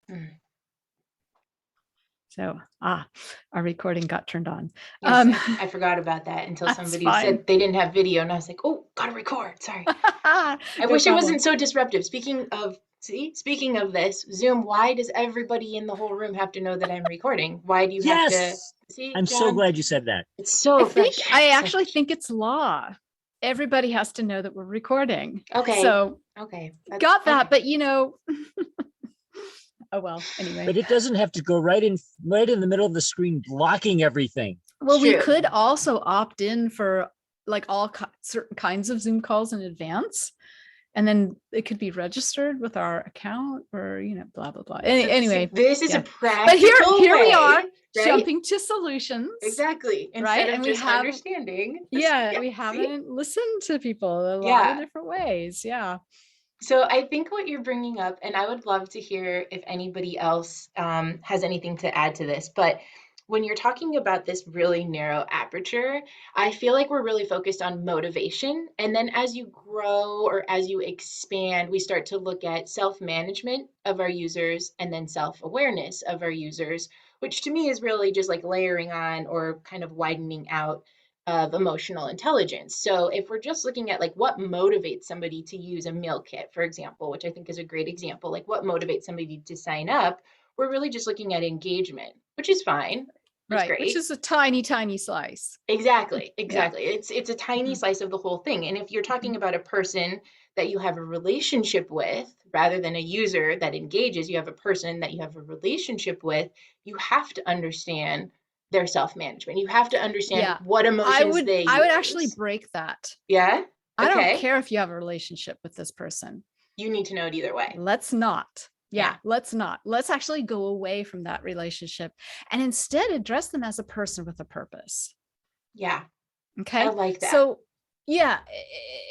Mm. So, our recording got turned on. Yes, I forgot about that until somebody fine. said they didn't have video, and I was like, oh, gotta record. Sorry. I No wish it problem. wasn't so disruptive. Speaking of this, Zoom, why does everybody in the whole room have to know that I'm recording? Why do you have to Yes. see, I'm so John? glad you said that. It's so I frustrating. actually think it's law. Everybody has to know that we're recording. Okay. So Okay. got that, okay. but oh well, anyway. But it doesn't have to go right in the middle of the screen, blocking everything. Well, we True. could also opt in for like certain kinds of Zoom calls in advance. And then it could be registered with our account or, blah, blah, blah. Anyway. This is yeah. a practical But here way, we are, right? jumping to solutions. Exactly. Instead right? of And just understanding. we haven't listened to people a lot of different ways. Yeah. So I think what you're bringing up, and I would love to hear if anybody else has anything to add to this, but when you're talking about this really narrow aperture, I feel like we're really focused on motivation. And then as you grow or as you expand, we start to look at self-management of our users and then self-awareness of our users, which to me is really just like layering on or kind of widening out of emotional intelligence. So if we're just looking at like what motivates somebody to use a meal kit, for example, which I think is a great example, like what motivates somebody to sign up, we're really just looking at engagement, which is fine. It's Right. great. Which is a tiny, tiny slice. Exactly. Yeah. It's a tiny slice of the whole thing. And if you're talking about a person that you have a relationship with rather than a user that engages, you have a person that you have a relationship with, you have to understand their self-management. You have to understand what emotions they use. I would actually break that. Yeah. I don't Okay. care if you have a relationship with this person. You need to know it either way. Let's not. Yeah, let's not. Let's actually go away from that relationship and instead address them as a person with a purpose. Yeah. Okay. I like that. So, yeah,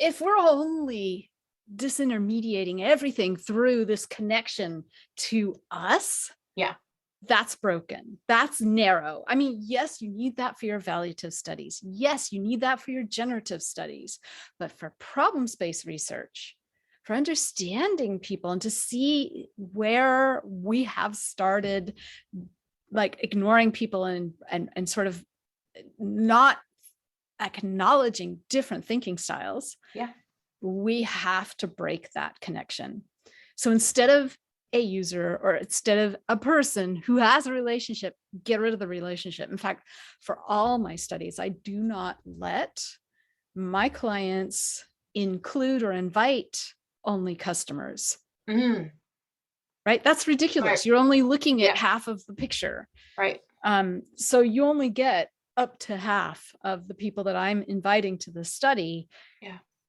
if we're only disintermediating everything through this connection to us, that's broken. That's narrow. I mean, yes, you need that for your evaluative studies. Yes, you need that for your generative studies. But for problem-based research, for understanding people and to see where we have started like ignoring people and sort of not acknowledging different thinking styles, we have to break that connection. So instead of a user or instead of a person who has a relationship, get rid of the relationship. In fact, for all my studies, I do not let my clients include or invite only customers. Right? That's ridiculous. Right. You're only looking at half of the picture. Right. So you only get up to half of the people that I'm inviting to the study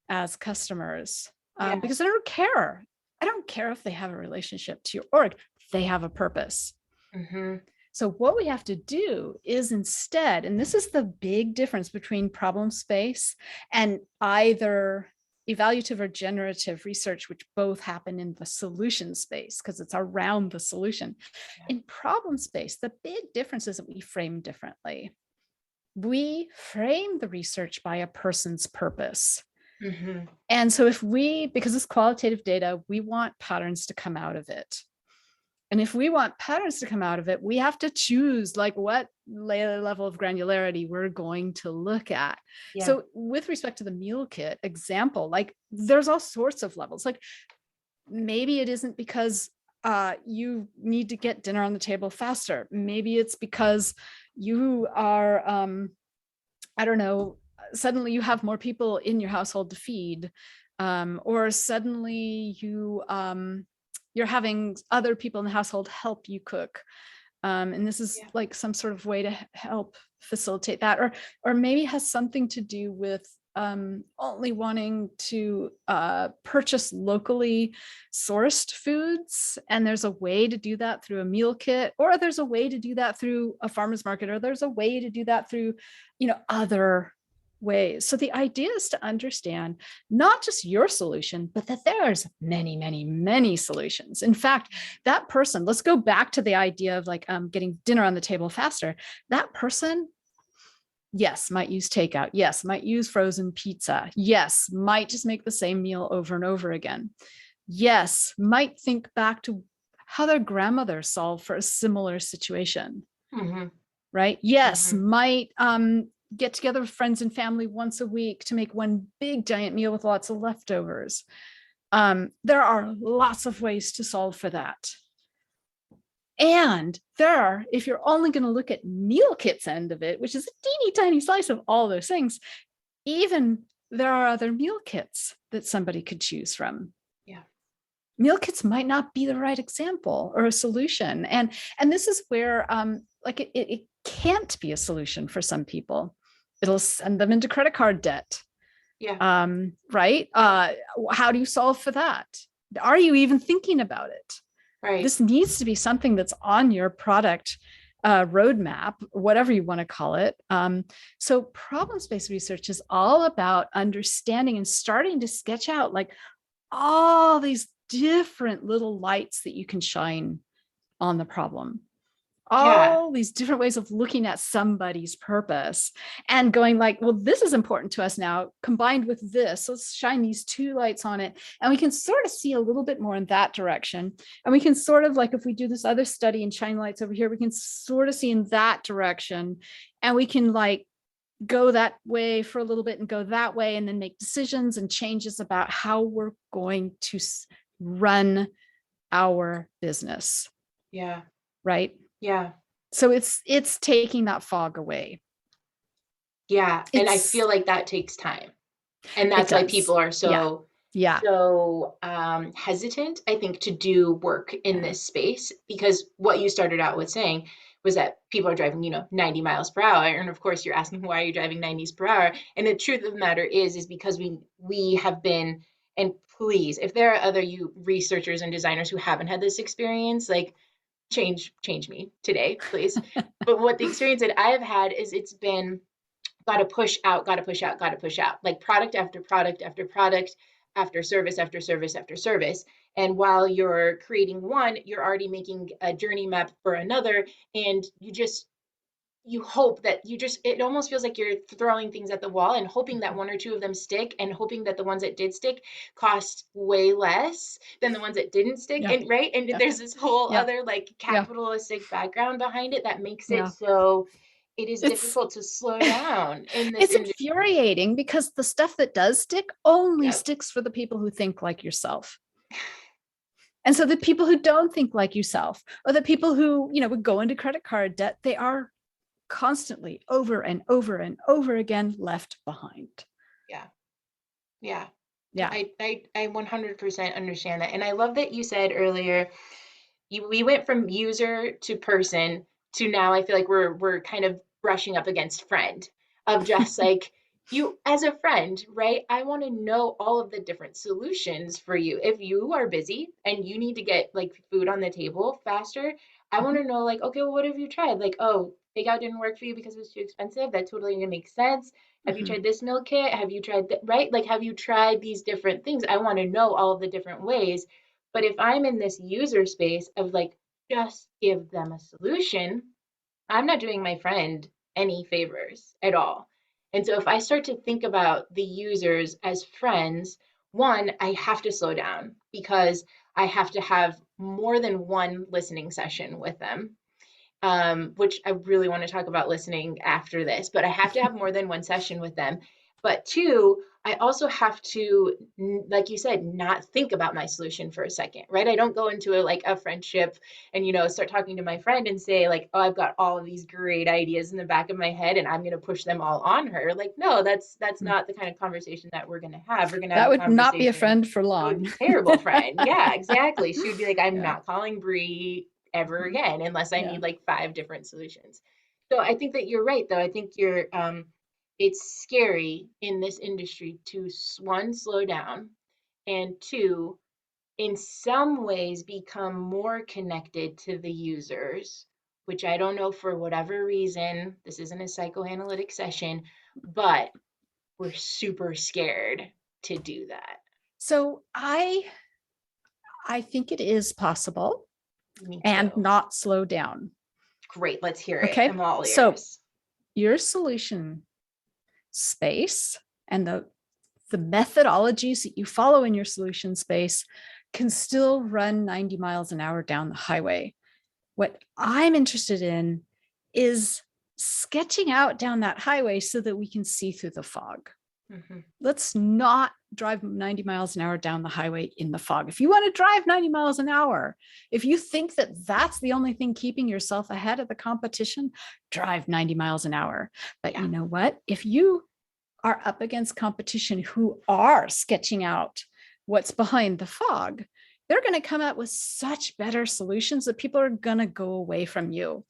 as customers because I don't care. I don't care if they have a relationship to your org. They have a purpose. So what we have to do is instead, and this is the big difference between problem space and either evaluative or generative research, which both happen in the solution space because it's around the solution. In problem space, the big difference is that we frame differently. We frame the research by a person's purpose. And so because it's qualitative data, we want patterns to come out of it. And if we want patterns to come out of it, we have to choose like what level of granularity we're going to look at. So with respect to the meal kit example, like there's all sorts of levels. Like maybe it isn't because you need to get dinner on the table faster. Maybe it's because you are, I don't know, suddenly you have more people in your household to feed, or suddenly you're having other people in the household help you cook. And this is like some sort of way to help facilitate that, or maybe has something to do with only wanting to purchase locally sourced foods. And there's a way to do that through a meal kit, or there's a way to do that through a farmer's market, or there's a way to do that through, other ways. So the idea is to understand not just your solution, but that there's many, many, many solutions. In fact, that person, let's go back to the idea of like getting dinner on the table faster. That person, yes, might use takeout. Yes, might use frozen pizza. Yes, might just make the same meal over and over again. Yes, might think back to how their grandmother solved for a similar situation. Mm-hmm. Right? Yes, Mm-hmm. might get together with friends and family once a week to make one big giant meal with lots of leftovers. There are lots of ways to solve for that. And there are, if you're only going to look at meal kits end of it, which is a teeny tiny slice of all those things, even there are other meal kits that somebody could choose from. Yeah. Meal kits might not be the right example or a solution. And this is where it can't be a solution for some people. It'll send them into credit card debt. Yeah. Right? How do you solve for that? Are you even thinking about it? Right. This needs to be something that's on your product roadmap, whatever you want to call it. So problem-based research is all about understanding and starting to sketch out like all these different little lights that you can shine on the problem. All these different ways of looking at somebody's purpose and going like, well, this is important to us now, combined with this. Let's shine these two lights on it. And we can sort of see a little bit more in that direction. And we can sort of like, if we do this other study and shine lights over here, we can sort of see in that direction. And we can like go that way for a little bit and go that way and then make decisions and changes about how we're going to run our business. Yeah. Right. Yeah. So it's taking that fog away. Yeah. And I feel like that takes time. And that's why people are so hesitant, I think, to do work in this space, because what you started out with saying was that people are driving, 90 miles per hour. And of course, you're asking, why are you driving 90s per hour? And the truth of the matter is because we have been, and please, if there are other you researchers and designers who haven't had this experience, like change me today, please. But what the experience that I have had is it's been got to push out, got to push out, got to push out, like product after product after product, after service after service after service. And while you're creating one, you're already making a journey map for another. And you hope that it almost feels like you're throwing things at the wall and hoping that one or two of them stick, and hoping that the ones that did stick cost way less than the ones that didn't stick. Yeah. And right. And there's this whole other like capitalistic background behind it that makes it so it is difficult to slow down in this industry. It's infuriating because the stuff that does stick only sticks for the people who think like yourself. And so the people who don't think like yourself, or the people who, would go into credit card debt, they are constantly over and over and over again left behind. Yeah. I 100% understand that. And I love that you said earlier, we went from user to person to now I feel like we're kind of brushing up against friend, of just like you as a friend, right? I want to know all of the different solutions for you. If you are busy and you need to get like food on the table faster, I want to know like, okay, well, what have you tried? Like, oh, takeout didn't work for you because it was too expensive. That totally makes sense. Have you tried this meal kit? Have you tried that? Right? Like, have you tried these different things? I want to know all of the different ways. But if I'm in this user space of like, just give them a solution, I'm not doing my friend any favors at all. And so if I start to think about the users as friends, one, I have to slow down because I have to have more than one listening session with them, which I really want to talk about listening after this, but I have to have more than one session with them. But two, I also have to, like you said, not think about my solution for a second, right? I don't go into a friendship and, start talking to my friend and say like, oh, I've got all of these great ideas in the back of my head and I'm going to push them all on her. Like, no, that's not the kind of conversation that we're going to have. We're going to have that would not be a friend for long. It would be a terrible friend. Yeah, exactly. She would be like, I'm not calling Bre ever again unless I need like 5 different solutions. So I think that you're right, though. I think you're it's scary in this industry to one, slow down, and two, in some ways become more connected to the users, which I don't know for whatever reason. This isn't a psychoanalytic session, but we're super scared to do that. So I think it is possible and not slow down. Great. Let's hear it. I'm all ears. So your solution space and the methodologies that you follow in your solution space can still run 90 miles an hour down the highway. What I'm interested in is sketching out down that highway so that we can see through the fog. Mm-hmm. Let's not drive 90 miles an hour down the highway in the fog. If you want to drive 90 miles an hour, if you think that that's the only thing keeping yourself ahead of the competition, drive 90 miles an hour. But you know what? If you are up against competition who are sketching out what's behind the fog, they're going to come out with such better solutions that people are going to go away from you.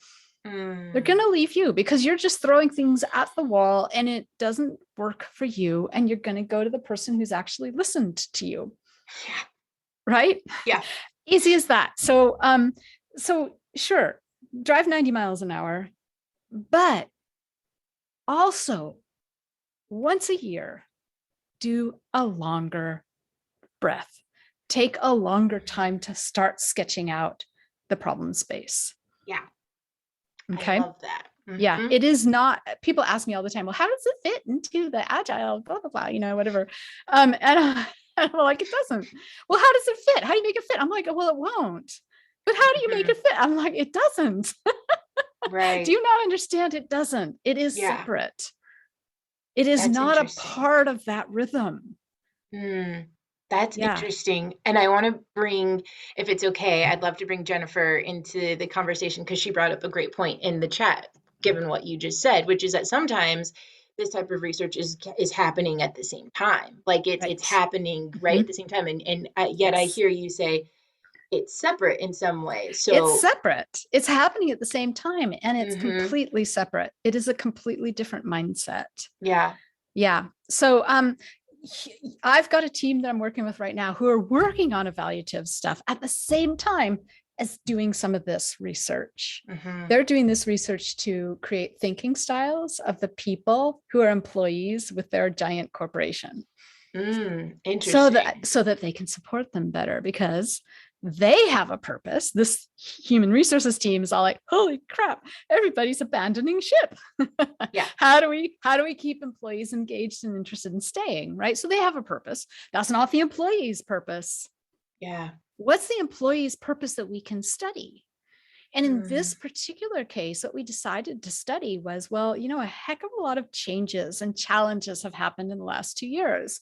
They're going to leave you because you're just throwing things at the wall and it doesn't work for you. And you're going to go to the person who's actually listened to you. Yeah. Right? Yeah. Easy as that. So sure, drive 90 miles an hour, but also once a year, do a longer breath. Take a longer time to start sketching out the problem space. Yeah. Okay. I love that. Mm-hmm. Yeah, it is not. People ask me all the time, well, how does it fit into the agile, blah, blah, blah, whatever. And I'm like, it doesn't. Well, how does it fit? How do you make it fit? I'm like, well, it won't. But how do you make it fit? I'm like, it doesn't. Right. Do you not understand? It doesn't. It is separate. It is not a part of that rhythm. That's interesting. And I want to bring, if it's okay, I'd love to bring Jennifer into the conversation because she brought up a great point in the chat, given what you just said, which is that sometimes this type of research is happening at the same time. Like it's happening right at the same time. And yet I hear you say it's separate in some ways. So it's separate. It's happening at the same time and it's completely separate. It is a completely different mindset. Yeah. Yeah. So I've got a team that I'm working with right now who are working on evaluative stuff at the same time as doing some of this research. They're doing this research to create thinking styles of the people who are employees with their giant corporation. Interesting. So that they can support them better because they have a purpose. This human resources team is all like, holy crap, everybody's abandoning ship. Yeah. How do we keep employees engaged and interested in staying, right? So they have a purpose. That's not the employee's purpose. Yeah. What's the employee's purpose that we can study? And in this particular case, what we decided to study was, well, a heck of a lot of changes and challenges have happened in the last 2 years.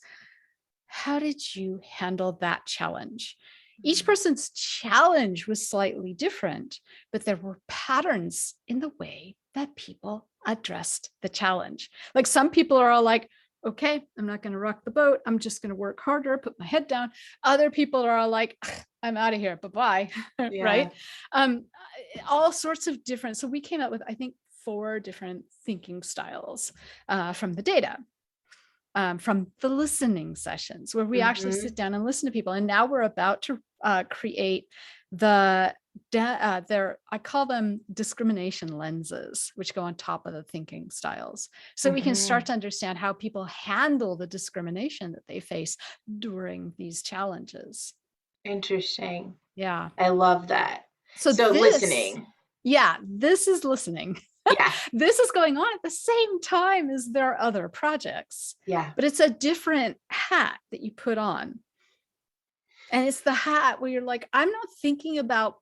How did you handle that challenge? Each person's challenge was slightly different, but there were patterns in the way that people addressed the challenge. Like some people are all like, okay, I'm not going to rock the boat. I'm just going to work harder, put my head down. Other people are all like, I'm out of here. Bye-bye. Yeah. Right? All sorts of different. So we came up with, I think, 4 different thinking styles from the data. From the listening sessions where we actually sit down and listen to people. And now we're about to create I call them discrimination lenses, which go on top of the thinking styles. So we can start to understand how people handle the discrimination that they face during these challenges. Interesting. Yeah. I love that. So listening. Yeah, this is listening. Yeah. This is going on at the same time as their other projects. Yeah. But it's a different hat that you put on. And it's the hat where you're like, I'm not thinking about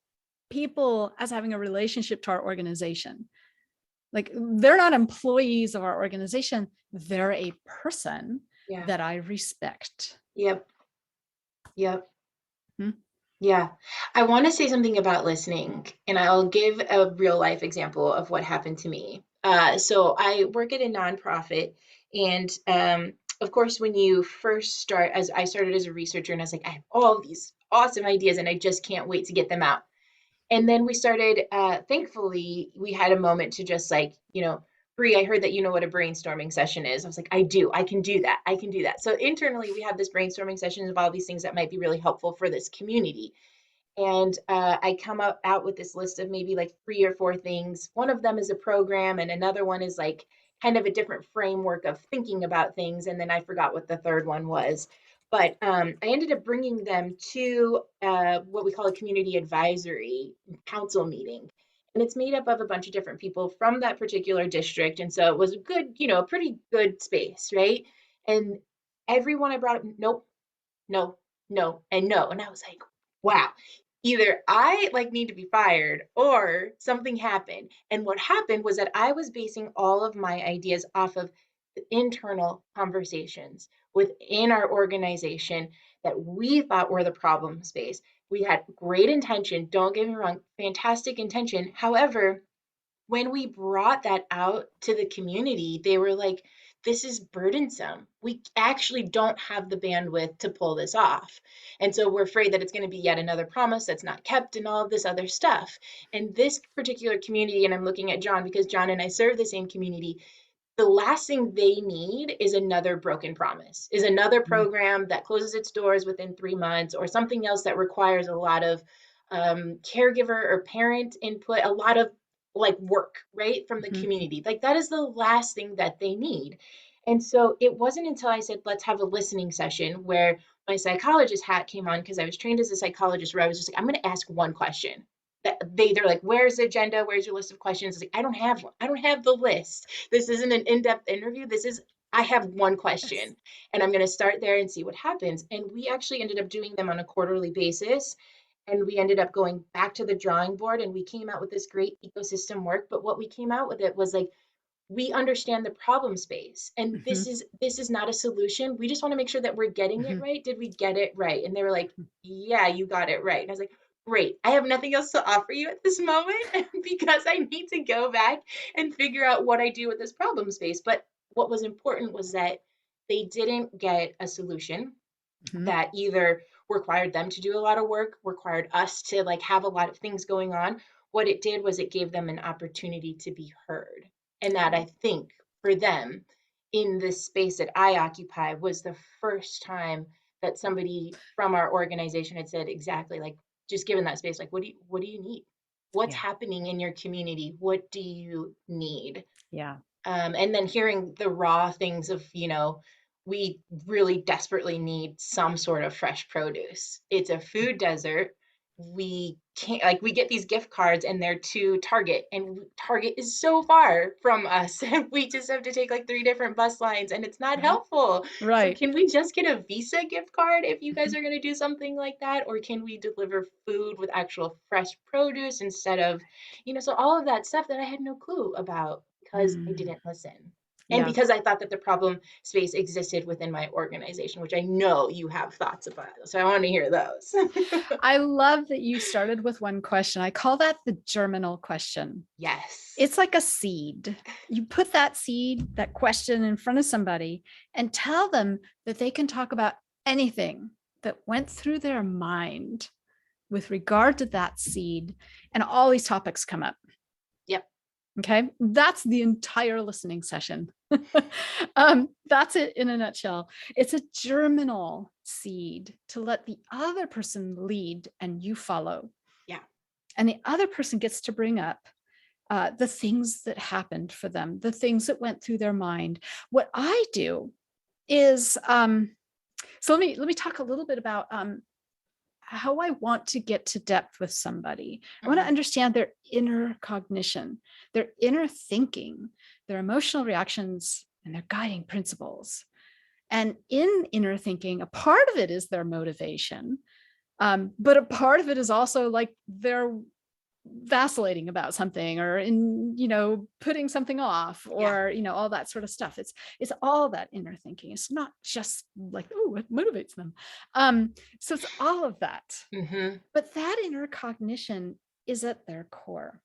people as having a relationship to our organization. Like they're not employees of our organization. They're a person that I respect. Yep. Yeah. I want to say something about listening, and I'll give a real life example of what happened to me. So I work at a nonprofit, and of course, when you first start, as I started as a researcher, and I was like, I have all these awesome ideas, and I just can't wait to get them out. And then we started, thankfully, we had a moment to just like, Bre, I heard that you know what a brainstorming session is. I was like, I do. I can do that. I can do that. So internally, we have this brainstorming sessions of all these things that might be really helpful for this community. And I come out with this list of maybe like 3 or 4 things. One of them is a program, and another one is like kind of a different framework of thinking about things. And then I forgot what the third one was. But I ended up bringing them to what we call a community advisory council meeting. And it's made up of a bunch of different people from that particular district. And so it was a good, a pretty good space, right? And everyone I brought up, nope, no, no, and no. And I was like, wow, either I like need to be fired or something happened. And what happened was that I was basing all of my ideas off of the internal conversations within our organization that we thought were the problem space. We had great intention, don't get me wrong, fantastic intention. However, when we brought that out to the community, they were like, this is burdensome. We actually don't have the bandwidth to pull this off. And so we're afraid that it's going to be yet another promise that's not kept and all of this other stuff. And this particular community, and I'm looking at John because John and I serve the same community, the last thing they need is another broken promise, is another program that closes its doors within 3 months or something else that requires a lot of caregiver or parent input, a lot of like work, right, from the community. Like that is the last thing that they need. And so it wasn't until I said, let's have a listening session where my psychologist hat came on because I was trained as a psychologist where I was just like, I'm going to ask one question. That they're like, where's the agenda? Where's your list of questions? It's like, I don't have one. I don't have the list. This isn't an in-depth interview. This is, I have one question and I'm going to start there and see what happens. And we actually ended up doing them on a quarterly basis. And we ended up going back to the drawing board and we came out with this great ecosystem work. But what we came out with it was like, we understand the problem space and this is not a solution. We just want to make sure that we're getting it right. Did we get it right? And they were like, yeah, you got it right. And I was like, great, I have nothing else to offer you at this moment because I need to go back and figure out what I do with this problem space. But what was important was that they didn't get a solution that either required them to do a lot of work, required us to like have a lot of things going on. What it did was it gave them an opportunity to be heard. And that I think for them in this space that I occupy was the first time that somebody from our organization had said exactly like just given that space, like what do you need? What's happening in your community? What do you need? Yeah. And then hearing the raw things of, we really desperately need some sort of fresh produce. It's a food desert. We can't, like, we get these gift cards and they're to Target, and Target is so far from us. We just have to take like 3 different bus lines, and it's not helpful. So, Right. can we just get a Visa gift card if you guys are going to do something like that? Or can we deliver food with actual fresh produce instead of, so all of that stuff that I had no clue about because I didn't listen. And Yeah. because I thought that the problem space existed within my organization, which I know you have thoughts about. So I want to hear those. I love that you started with one question. I call that the germinal question. Yes. It's like a seed. You put that seed, that question in front of somebody and tell them that they can talk about anything that went through their mind with regard to that seed, and all these topics come up. Yep. Okay. That's the entire listening session. That's it in a nutshell. It's a germinal seed to let the other person lead and you follow. Yeah. And the other person gets to bring up the things that happened for them, the things that went through their mind. What I do is, so let me talk a little bit about how I want to get to depth with somebody. I want to understand their inner cognition, their inner thinking, their emotional reactions, and their guiding principles. And in inner thinking, a part of it is their motivation, but a part of it is also like they're vacillating about something or putting something off or all that sort of stuff. It's all that inner thinking. It's not just like, oh, what motivates them. So it's all of that. But that inner cognition is at their core.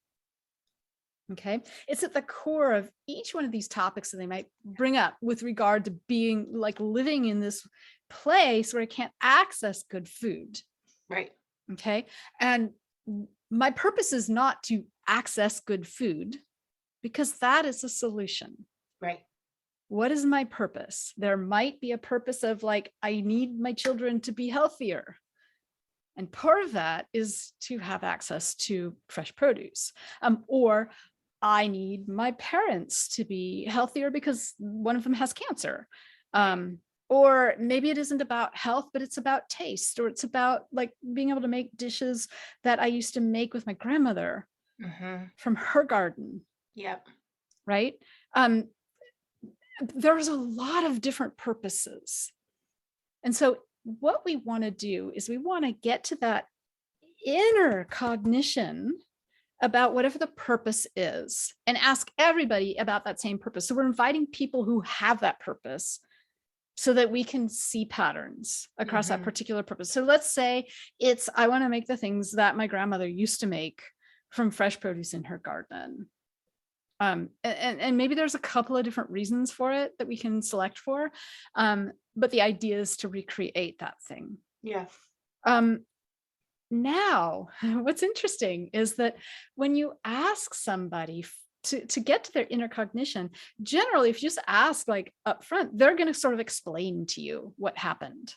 Okay, it's at the core of each one of these topics that they might bring up with regard to being like living in this place where I can't access good food. Right. Okay, and my purpose is not to access good food because that is a solution. Right. What is my purpose? There might be a purpose of like, I need my children to be healthier. And part of that is to have access to fresh produce. Or I need my parents to be healthier because one of them has cancer. Or maybe it isn't about health, but it's about taste, or it's about like being able to make dishes that I used to make with my grandmother from her garden. Yep. Right. There's a lot of different purposes. And so what we want to do is we want to get to that inner cognition about whatever the purpose is and ask everybody about that same purpose. So we're inviting people who have that purpose so that we can see patterns across that particular purpose. So let's say it's, I want to make the things that my grandmother used to make from fresh produce in her garden. And maybe there's a couple of different reasons for it that we can select for. But the idea is to recreate that thing. Yeah. Now, what's interesting is that when you ask somebody to get to their inner cognition, generally, if you just ask like up front, they're going to sort of explain to you what happened.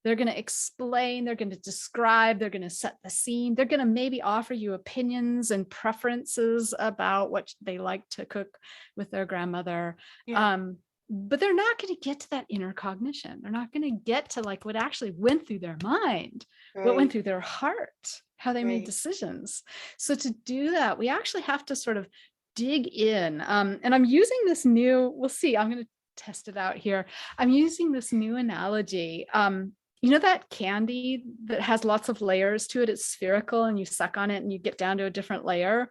They're going to explain, they're going to describe, they're going to set the scene. They're going to maybe offer you opinions and preferences about what they like to cook with their grandmother. Yeah. But they're not going to get to that inner cognition. They're not going to get to like what actually went through their mind, what went through their heart, how they made decisions. So to do that, we actually have to sort of dig in. And I'm using this new, we'll see, I'm going to test it out here. I'm using this new analogy. You know that candy that has lots of layers to it? It's spherical and you suck on it and you get down to a different layer.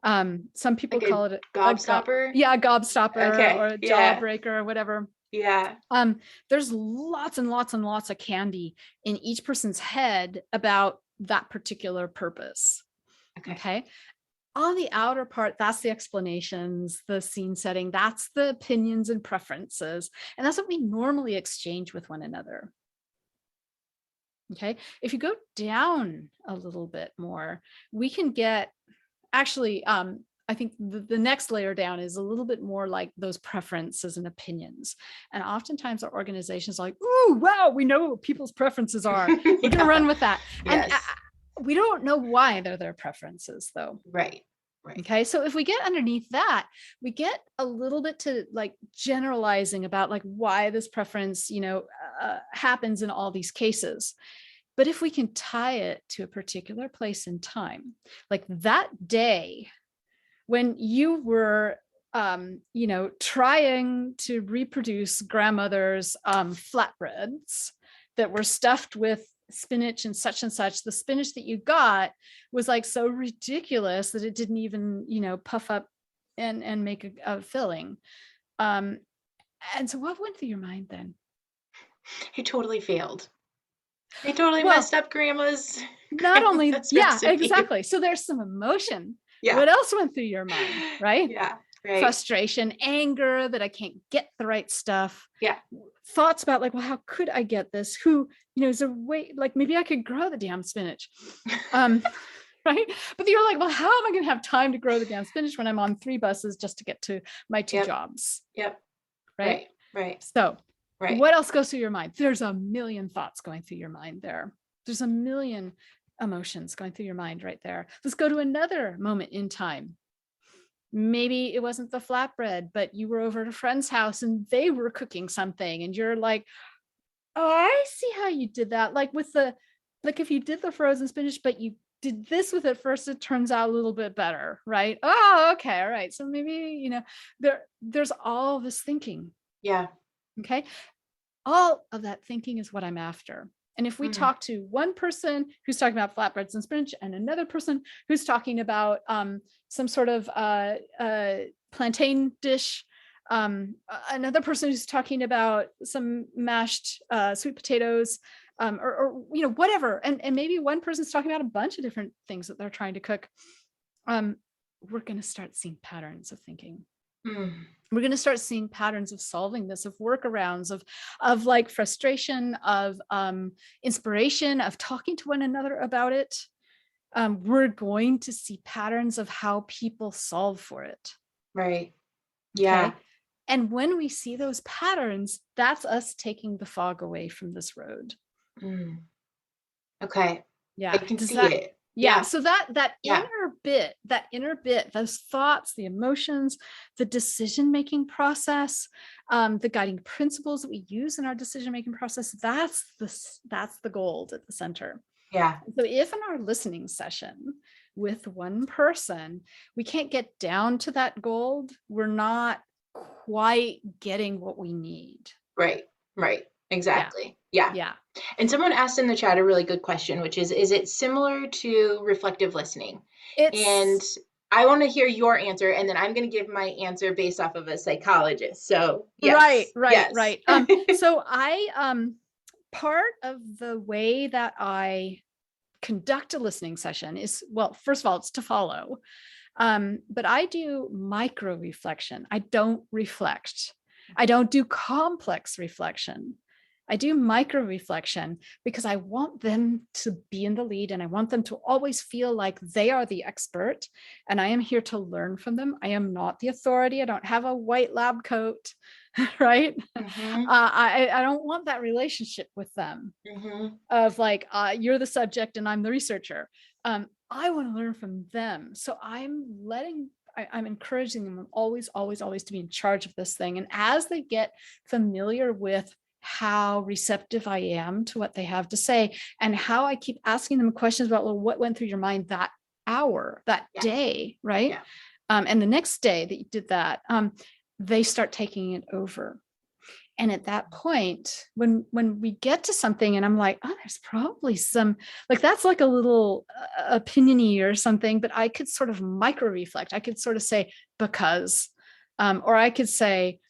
Some people like call it a gobstopper. A gobstopper or a jawbreaker or whatever. Yeah. There's lots and lots and lots of candy in each person's head about that particular purpose. Okay. On the outer part, that's the explanations, the scene setting, that's the opinions and preferences. And that's what we normally exchange with one another. Okay. If you go down a little bit more, we can get actually, I think the next layer down is a little bit more like those preferences and opinions. And oftentimes our organizations are like, ooh, wow, we know what people's preferences are. We're going to run with that. Yes. And we don't know why they're their preferences though. Right. Okay. So if we get underneath that, we get a little bit to like generalizing about like why this preference, happens in all these cases. But if we can tie it to a particular place in time, like that day when you were, trying to reproduce grandmother's flatbreads that were stuffed with spinach and such, the spinach that you got was like so ridiculous that it didn't even, puff up and make a filling. And so what went through your mind then? He totally failed. They totally messed up grandma's. Not only, recipe. Exactly. So there's some emotion. Yeah. What else went through your mind, right? Yeah. Right. Frustration, anger that I can't get the right stuff. Yeah. Thoughts about like, well, how could I get this? Who, is there a way, like maybe I could grow the damn spinach. Right. But you're like, well, how am I going to have time to grow the damn spinach when I'm on 3 buses just to get to my 2 jobs? Yep. Right. Right. So what else goes through your mind? There's a million thoughts going through your mind there. There's a million emotions going through your mind right there. Let's go to another moment in time. Maybe it wasn't the flatbread, but you were over at a friend's house and they were cooking something and you're like, oh, I see how you did that. Like if you did the frozen spinach, but you did this with it first, it turns out a little bit better, right? Oh, okay. All right. So maybe, there's all this thinking. Yeah. Okay. All of that thinking is what I'm after. And if we talk to one person who's talking about flatbreads and spinach and another person who's talking about some sort of plantain dish, another person who's talking about some mashed sweet potatoes, or whatever, and maybe one person's talking about a bunch of different things that they're trying to cook, we're going to start seeing patterns of thinking. We're going to start seeing patterns of solving this, of workarounds, of like frustration, of inspiration, of talking to one another about it. We're going to see patterns of how people solve for it. Right. Yeah. Okay? And when we see those patterns, that's us taking the fog away from this road. Okay. Yeah. I can see it. Yeah. So that inner bit, those thoughts, the emotions, the decision-making process, the guiding principles that we use in our decision-making process, that's the gold at the center. Yeah. So if in our listening session with one person, we can't get down to that gold, we're not quite getting what we need. Right. Exactly. Yeah. Yeah. And someone asked in the chat a really good question, which is it similar to reflective listening? And It's I want to hear your answer, and then I'm going to give my answer based off of a psychologist. So right, yes, yes. right. So I part of the way that I conduct a listening session is, well, first of all, it's to follow. But I do micro reflection. I don't reflect. I don't do complex reflection. I do micro reflection because I want them to be in the lead and I want them to always feel like they are the expert and I am here to learn from them. I am not the authority. I don't have a white lab coat, right? Mm-hmm. I don't want that relationship with them of like, you're the subject and I'm the researcher. I want to learn from them. So I'm encouraging them always to be in charge of this thing. And as they get familiar with how receptive I am to what they have to say and how I keep asking them questions about, well, what went through your mind that hour, that day, right? Yeah. And the next day that you did that, they start taking it over. And at that point, when we get to something and I'm like, oh, there's probably some, like, that's like a little opinion-y or something, but I could sort of micro reflect. I could sort of say, because, or I could say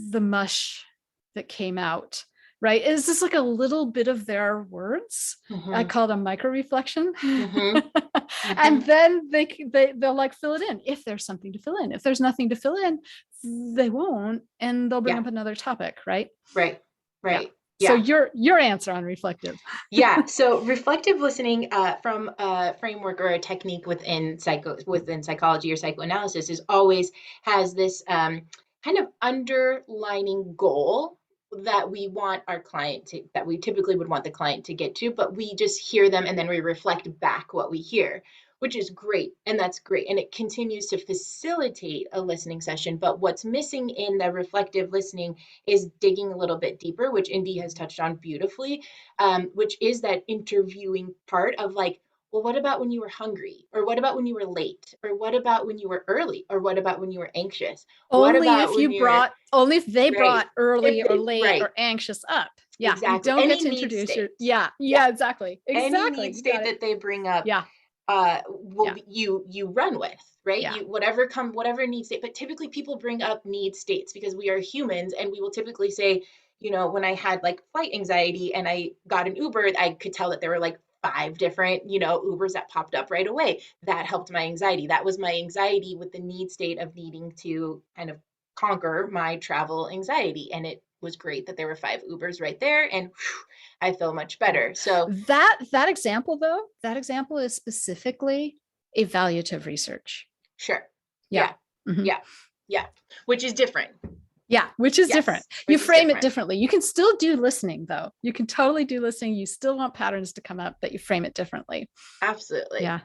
the mush that came out, right? Is this like a little bit of their words? I call it a micro reflection. And then they'll like fill it in if there's something to fill in. If there's nothing to fill in, they won't, and they'll bring up another topic, right? Right. Yeah. So your answer on reflective. Yeah. So reflective listening from a framework or a technique within psychology or psychoanalysis is always has this kind of underlining goal that we want our client to, that we typically would want the client to get to, but we just hear them and then we reflect back what we hear, which is great. And that's great. And it continues to facilitate a listening session. But what's missing in the reflective listening is digging a little bit deeper, which Indi has touched on beautifully, which is that interviewing part of like, well, what about when you were hungry? Or what about when you were late? Or what about when you were early? Or what about when you were anxious? What Only about if when you're only if they right? brought early or late Right, or anxious up. Yeah. exactly. You don't Any get to need introduce state. yeah, exactly. Any Exactly. need You got state it. that they bring up Yeah. will be, you run with, right? Yeah. You whatever need state, but typically people bring up need states because we are humans and we will typically say, when I had like flight anxiety and I got an Uber, I could tell that there were like 5 different, Ubers that popped up right away. That helped my anxiety. That was my anxiety with the need state of needing to kind of conquer my travel anxiety. And it was great that there were 5 Ubers right there. And whew, I feel much better. So that example though, that example is specifically evaluative research. sure. Yeah. Yeah. Which is different. Yeah, which is different. You frame it differently. You can still do listening though. You can totally do listening. You still want patterns to come up, but you frame it differently. Absolutely. Yeah.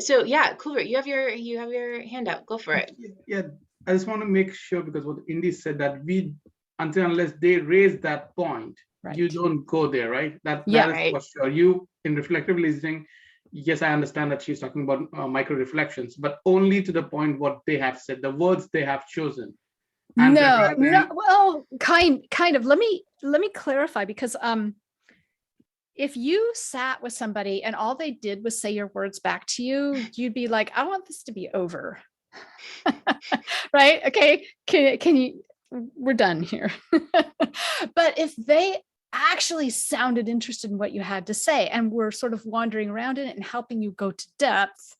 So yeah, Cooper, you have your hand out. Go for it. Yeah. I just want to make sure, because what Indi said, that we, unless they raise that point, you don't go there, right? That is for sure. You, in reflective listening, yes, I understand that she's talking about micro reflections, but only to the point what they have said, the words they have chosen. No, well, kind of. Let me clarify, because if you sat with somebody and all they did was say your words back to you, you'd be like, I want this to be over. Right? Okay. Can you, we're done here. But if they actually sounded interested in what you had to say and were sort of wandering around in it and helping you go to depth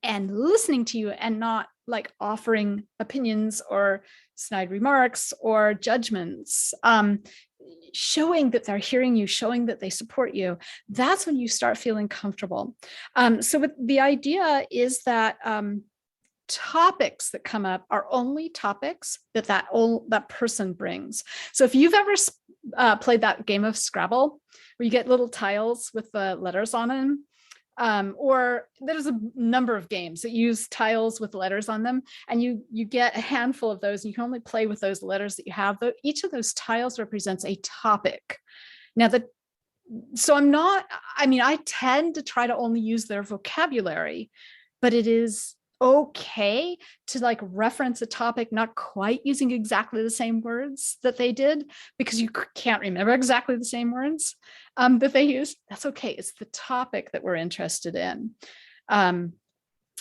and listening to you and not like offering opinions or snide remarks or judgments, showing that they're hearing you, showing that they support you, that's when you start feeling comfortable. So the idea is that topics that come up are only topics that person brings. So if you've ever played that game of Scrabble, where you get little tiles with the letters on them, or there's a number of games that use tiles with letters on them, and you get a handful of those, and you can only play with those letters that you have. Each of those tiles represents a topic. Now, I tend to try to only use their vocabulary, but it is okay to like reference a topic, not quite using exactly the same words that they did, because you can't remember exactly the same words that they used. That's okay. It's the topic that we're interested in.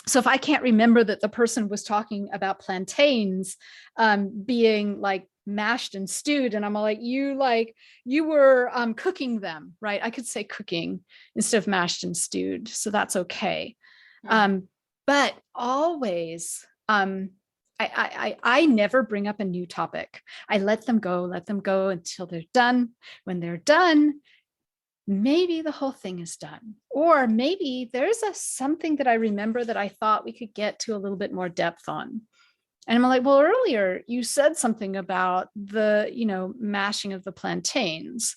So if I can't remember that the person was talking about plantains being like mashed and stewed, and I'm like, you were cooking them, right? I could say cooking instead of mashed and stewed. So that's okay. But always, I never bring up a new topic. I let them go until they're done. When they're done, maybe the whole thing is done. Or maybe there's something that I remember that I thought we could get to a little bit more depth on. And I'm like, well, earlier you said something about the, mashing of the plantains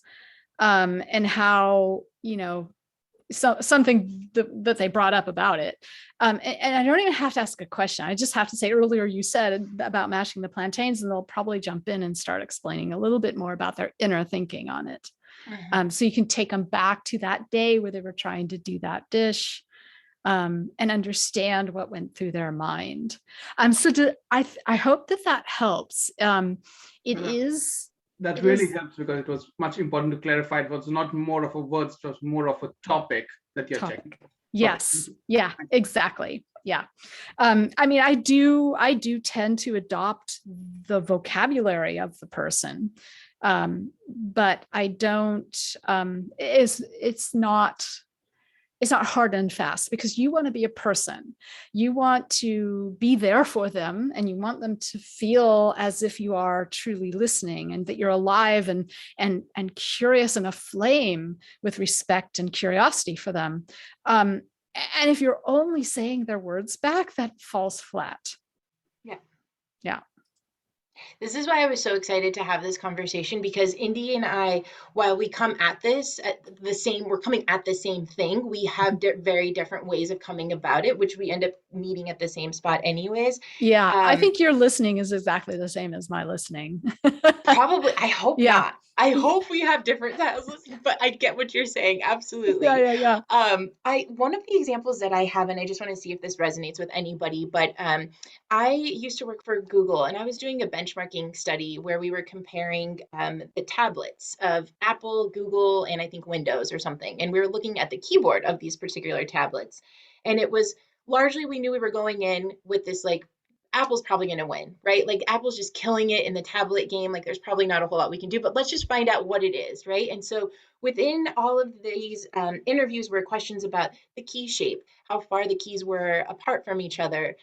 and how, so something that they brought up about it. And I don't even have to ask a question. I just have to say, earlier you said about mashing the plantains, and they'll probably jump in and start explaining a little bit more about their inner thinking on it. So you can take them back to that day where they were trying to do that dish and understand what went through their mind. I hope that helps. It is. That really helps, because it was much important to clarify. It was not more of a words, it was more of a topic that you're checking. Yes. Yeah, exactly. Yeah. I mean, I do tend to adopt the vocabulary of the person. But I don't, it's not hard and fast, because you want to be a person. You want to be there for them, and you want them to feel as if you are truly listening, and that you're alive and curious and aflame with respect and curiosity for them. And if you're only saying their words back, that falls flat. Yeah. Yeah. This is why I was so excited to have this conversation, because Indi and I, while we come at this we're coming at the same thing. We have very different ways of coming about it, which we end up meeting at the same spot anyways. Yeah, I think your listening is exactly the same as my listening. Probably. I hope not. I hope we have different styles listening, but I get what you're saying. Absolutely. Yeah. One of the examples that I have, and I just want to see if this resonates with anybody, but I used to work for Google, and I was doing a benchmarking study where we were comparing the tablets of Apple, Google, and I think Windows or something. And we were looking at the keyboard of these particular tablets. And it was largely, we knew we were going in with this like, Apple's probably going to win, right? Like Apple's just killing it in the tablet game. Like there's probably not a whole lot we can do, but let's just find out what it is, right? And so within all of these interviews were questions about the key shape, how far the keys were apart from each other,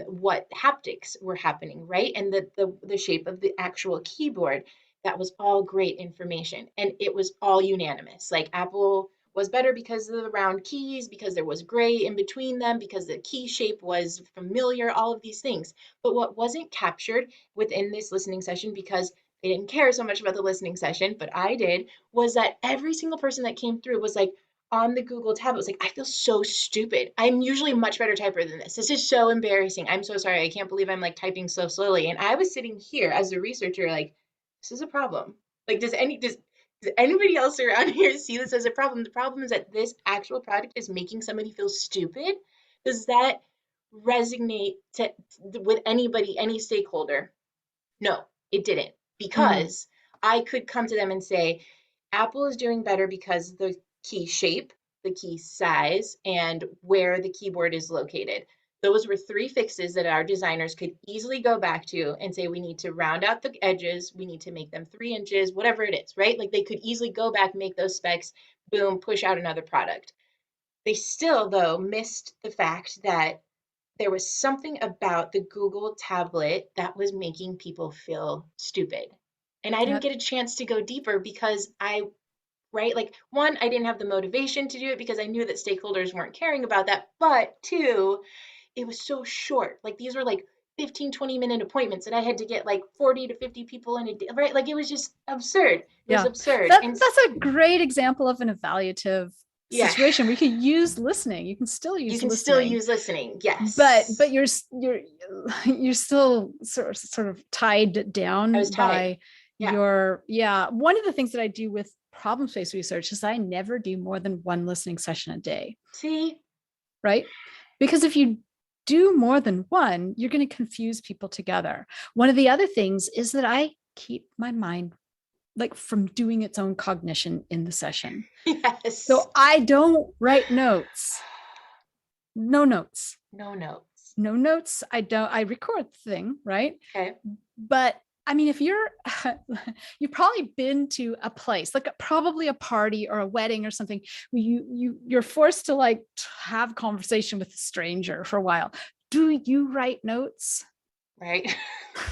what haptics were happening, right? And the shape of the actual keyboard. That was all great information. And it was all unanimous. Like Apple was better because of the round keys, because there was gray in between them, because the key shape was familiar, all of these things. But what wasn't captured within this listening session, because they didn't care so much about the listening session, but I did, was that every single person that came through was like, on the Google tablet, was like, I feel so stupid. I'm usually a much better typer than this. This is so embarrassing. I'm so sorry. I can't believe I'm like typing so slowly. And I was sitting here as a researcher, like, this is a problem. Like, does anybody else around here see this as a problem? The problem is that this actual product is making somebody feel stupid. Does that resonate with anybody, any stakeholder? No, it didn't, because I could come to them and say, Apple is doing better because the key shape, the key size, and where the keyboard is located. Those were 3 fixes that our designers could easily go back to and say, we need to round out the edges, we need to make them 3 inches, whatever it is, right? Like they could easily go back, make those specs, boom, push out another product. They still, though, missed the fact that there was something about the Google tablet that was making people feel stupid. And I didn't get a chance to go deeper because right? Like, 1, I didn't have the motivation to do it because I knew that stakeholders weren't caring about that. But 2, it was so short. Like these were like 15, 20-minute appointments and I had to get like 40 to 50 people in a day, right? Like it was just absurd. It was absurd. That's a great example of an evaluative situation. We could use listening. You can still use listening. Yes. But you're still sort of tied down by your one of the things that I do with problem-based research is I never do more than 1 listening session a day. See? Right? Because if you do more than one, you're going to confuse people together. One of the other things is that I keep my mind like from doing its own cognition in the session. Yes. So I don't write notes. No notes. No notes. No notes. I record the thing, right? Okay. But I mean, if you've probably been to a place, like probably a party or a wedding or something, where you're forced to like have conversation with a stranger for a while. Do you write notes? Right.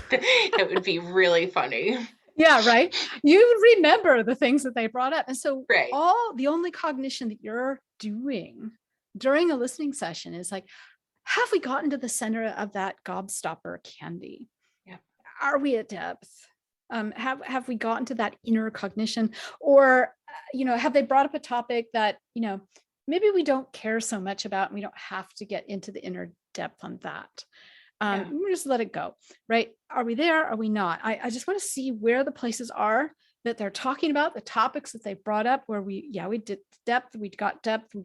It would be really funny. Yeah, right. You remember the things that they brought up. And so right. the only cognition that you're doing during a listening session is like, have we gotten to the center of that gobstopper candy? Yeah. Are we at depth? Have we gotten to that inner cognition? Or, have they brought up a topic that, maybe we don't care so much about, and we don't have to get into the inner depth on that. We just let it go, right? Are we there? Are we not? I just want to see where the places are that they're talking about, the topics that they brought up where we did depth, we got depth.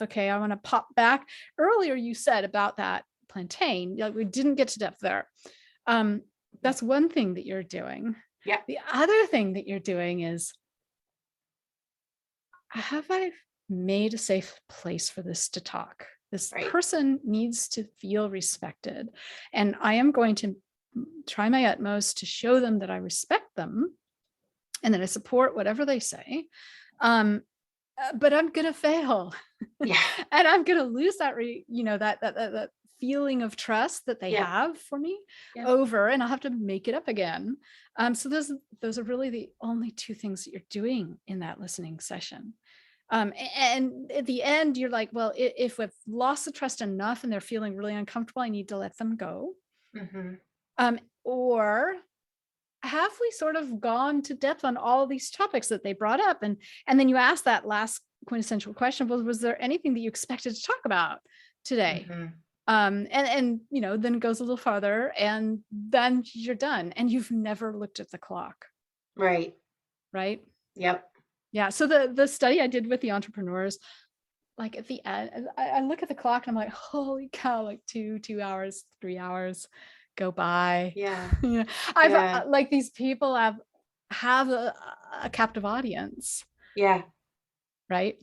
Okay, I want to pop back. Earlier you said about that plantain, we didn't get to depth there. That's one thing that you're doing. Yeah. The other thing that you're doing is, have I made a safe place for this to talk? This person needs to feel respected. And I am going to try my utmost to show them that I respect them and that I support whatever they say. But I'm going to fail. Yeah. And I'm going to lose that, that feeling of trust that they have for me over, and I'll have to make it up again. So those are really the only two things that you're doing in that listening session. And at the end, you're like, well, if we've lost the trust enough and they're feeling really uncomfortable, I need to let them go. Mm-hmm. Or have we sort of gone to depth on all these topics that they brought up? And then you ask that last quintessential question, well, was there anything that you expected to talk about today? Mm-hmm. And then it goes a little farther, and then you're done, and you've never looked at the clock. Right. Yep. Yeah. So the study I did with the entrepreneurs, like at the end, I look at the clock and I'm like, holy cow, like 2 hours, 3 hours go by. Yeah. I've like these people have a captive audience. Yeah. Right.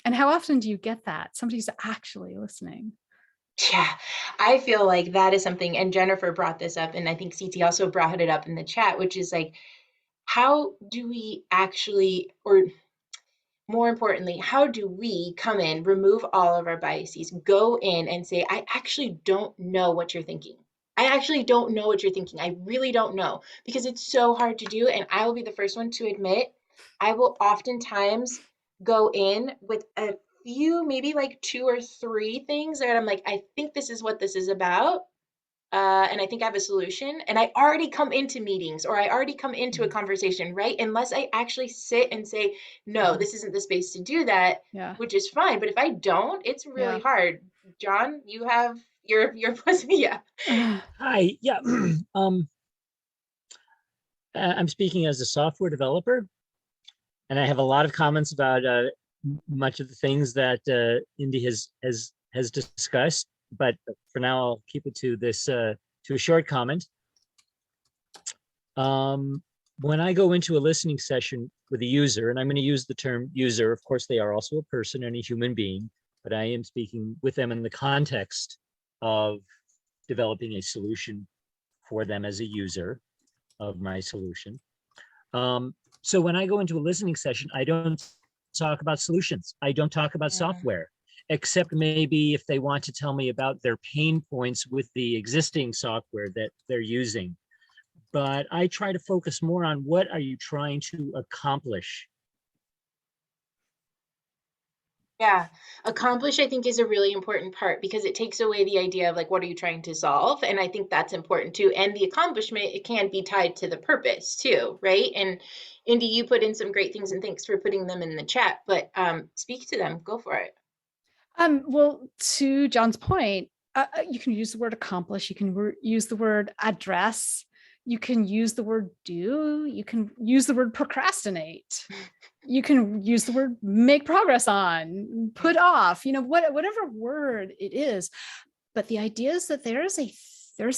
And how often do you get that? Somebody's actually listening. Yeah, I feel like that is something, and Jennifer brought this up, and I think CT also brought it up in the chat, which is like, how do we actually, or more importantly, how do we come in, remove all of our biases, go in and say, I actually don't know what you're thinking. I actually don't know what you're thinking. I really don't know, because it's so hard to do. And I will be the first one to admit, I will oftentimes go in with a few, maybe like 2 or 3 things that I'm like, I think this is what this is about. And I think I have a solution, and I already come into meetings, or I already come into a conversation, right? Unless I actually sit and say, no, this isn't the space to do that, which is fine. But if I don't, it's really hard. John, you have your yeah. Hi, yeah. I'm speaking as a software developer, and I have a lot of comments about much of the things that Indi has discussed. But for now, I'll keep it to this to a short comment. When I go into a listening session with a user, and I'm going to use the term user, of course, they are also a person and a human being, but I am speaking with them in the context of developing a solution for them as a user of my solution. So when I go into a listening session, I don't talk about solutions. I don't talk about software, except maybe if they want to tell me about their pain points with the existing software that they're using. But I try to focus more on what are you trying to accomplish. Yeah, accomplish, I think, is a really important part, because it takes away the idea of like, what are you trying to solve? And I think that's important too. And the accomplishment, it can be tied to the purpose too, right? And Indi, you put in some great things, and thanks for putting them in the chat, but speak to them, go for it. Well, to John's point, you can use the word accomplish, you can use the word address, you can use the word do, you can use the word procrastinate, you can use the word make progress on, put off, whatever word it is. But the idea is that there's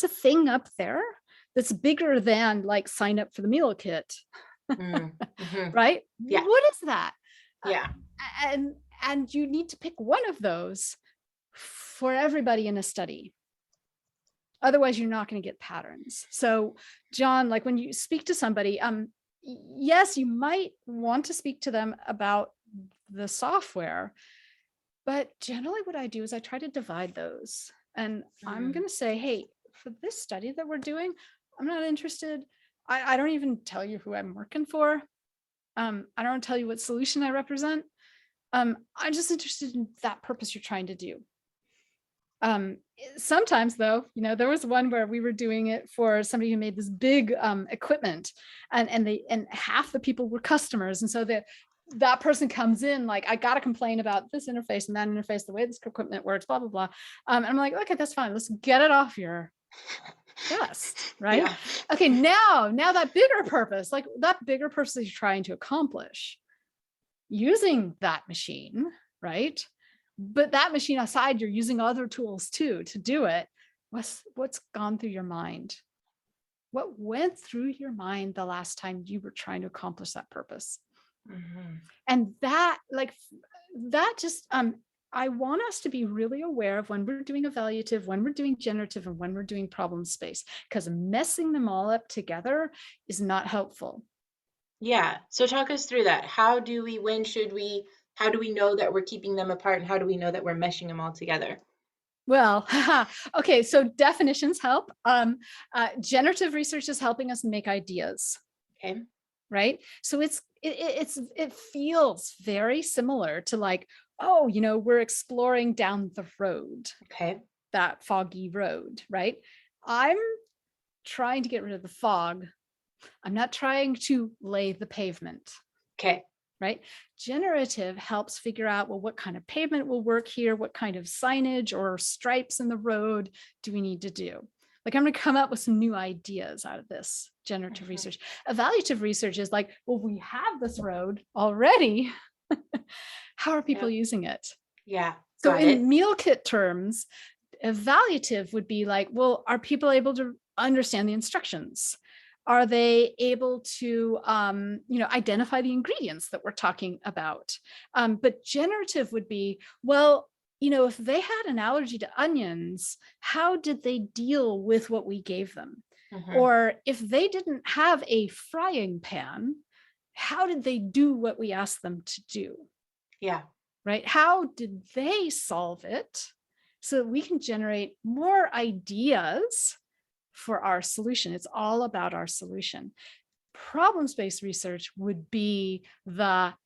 a thing up there that's bigger than like sign up for the meal kit. Right? Yeah. What is that? Yeah. And you need to pick one of those for everybody in a study. Otherwise, you're not going to get patterns. So, John, like when you speak to somebody, yes, you might want to speak to them about the software, but generally what I do is I try to divide those. And I'm going to say, hey, for this study that we're doing, I'm not interested. I don't even tell you who I'm working for. I don't tell you what solution I represent. I'm just interested in that purpose you're trying to do. Sometimes though, there was one where we were doing it for somebody who made this big equipment, and half the people were customers. And so that person comes in like, I got to complain about this interface and that interface, the way this equipment works, blah, blah, blah. And I'm like, okay, that's fine. Let's get it off your chest, right? Yeah. Okay, now that bigger purpose that you're trying to accomplish using that machine, right? But that machine aside, you're using other tools too to do it. What's gone through your mind? What went through your mind the last time you were trying to accomplish that purpose? And that just, I want us to be really aware of when we're doing evaluative, when we're doing generative, and when we're doing problem space, because messing them all up together is not helpful. Yeah. So talk us through that. How do we know that we're keeping them apart, and how do we know that we're meshing them all together? Well, okay, so definitions help. Generative research is helping us make ideas. Okay. Right? So it feels very similar to like, oh, we're exploring down the road. Okay. That foggy road, right? I'm trying to get rid of the fog. I'm not trying to lay the pavement. Okay. Right? Generative helps figure out, well, what kind of pavement will work here? What kind of signage or stripes in the road do we need to do? Like, I'm going to come up with some new ideas out of this generative research. Evaluative research is like, well, we have this road already. How are people using it? Yeah. So in meal kit terms, evaluative would be like, well, are people able to understand the instructions? Are they able to, identify the ingredients that we're talking about? But generative would be, well, if they had an allergy to onions, how did they deal with what we gave them? Or if they didn't have a frying pan, how did they do what we asked them to do? Yeah. Right? How did they solve it so that we can generate more ideas for our solution? It's all about our solution. Problem-based research would be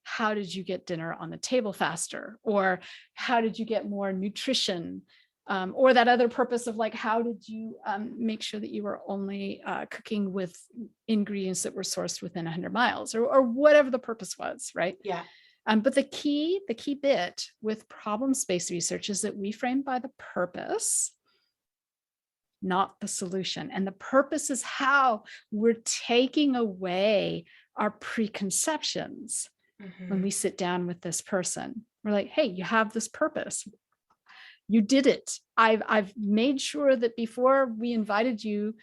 how did you get dinner on the table faster? Or how did you get more nutrition? Or that other purpose of like, how did you make sure that you were only cooking with ingredients that were sourced within 100 miles or whatever the purpose was, right? Yeah. But the key bit with problem-based research is that we frame by the purpose, not the solution. And the purpose is how we're taking away our preconceptions when we sit down with this person. We're like, hey, you have this purpose. You did it. I've made sure that before we invited you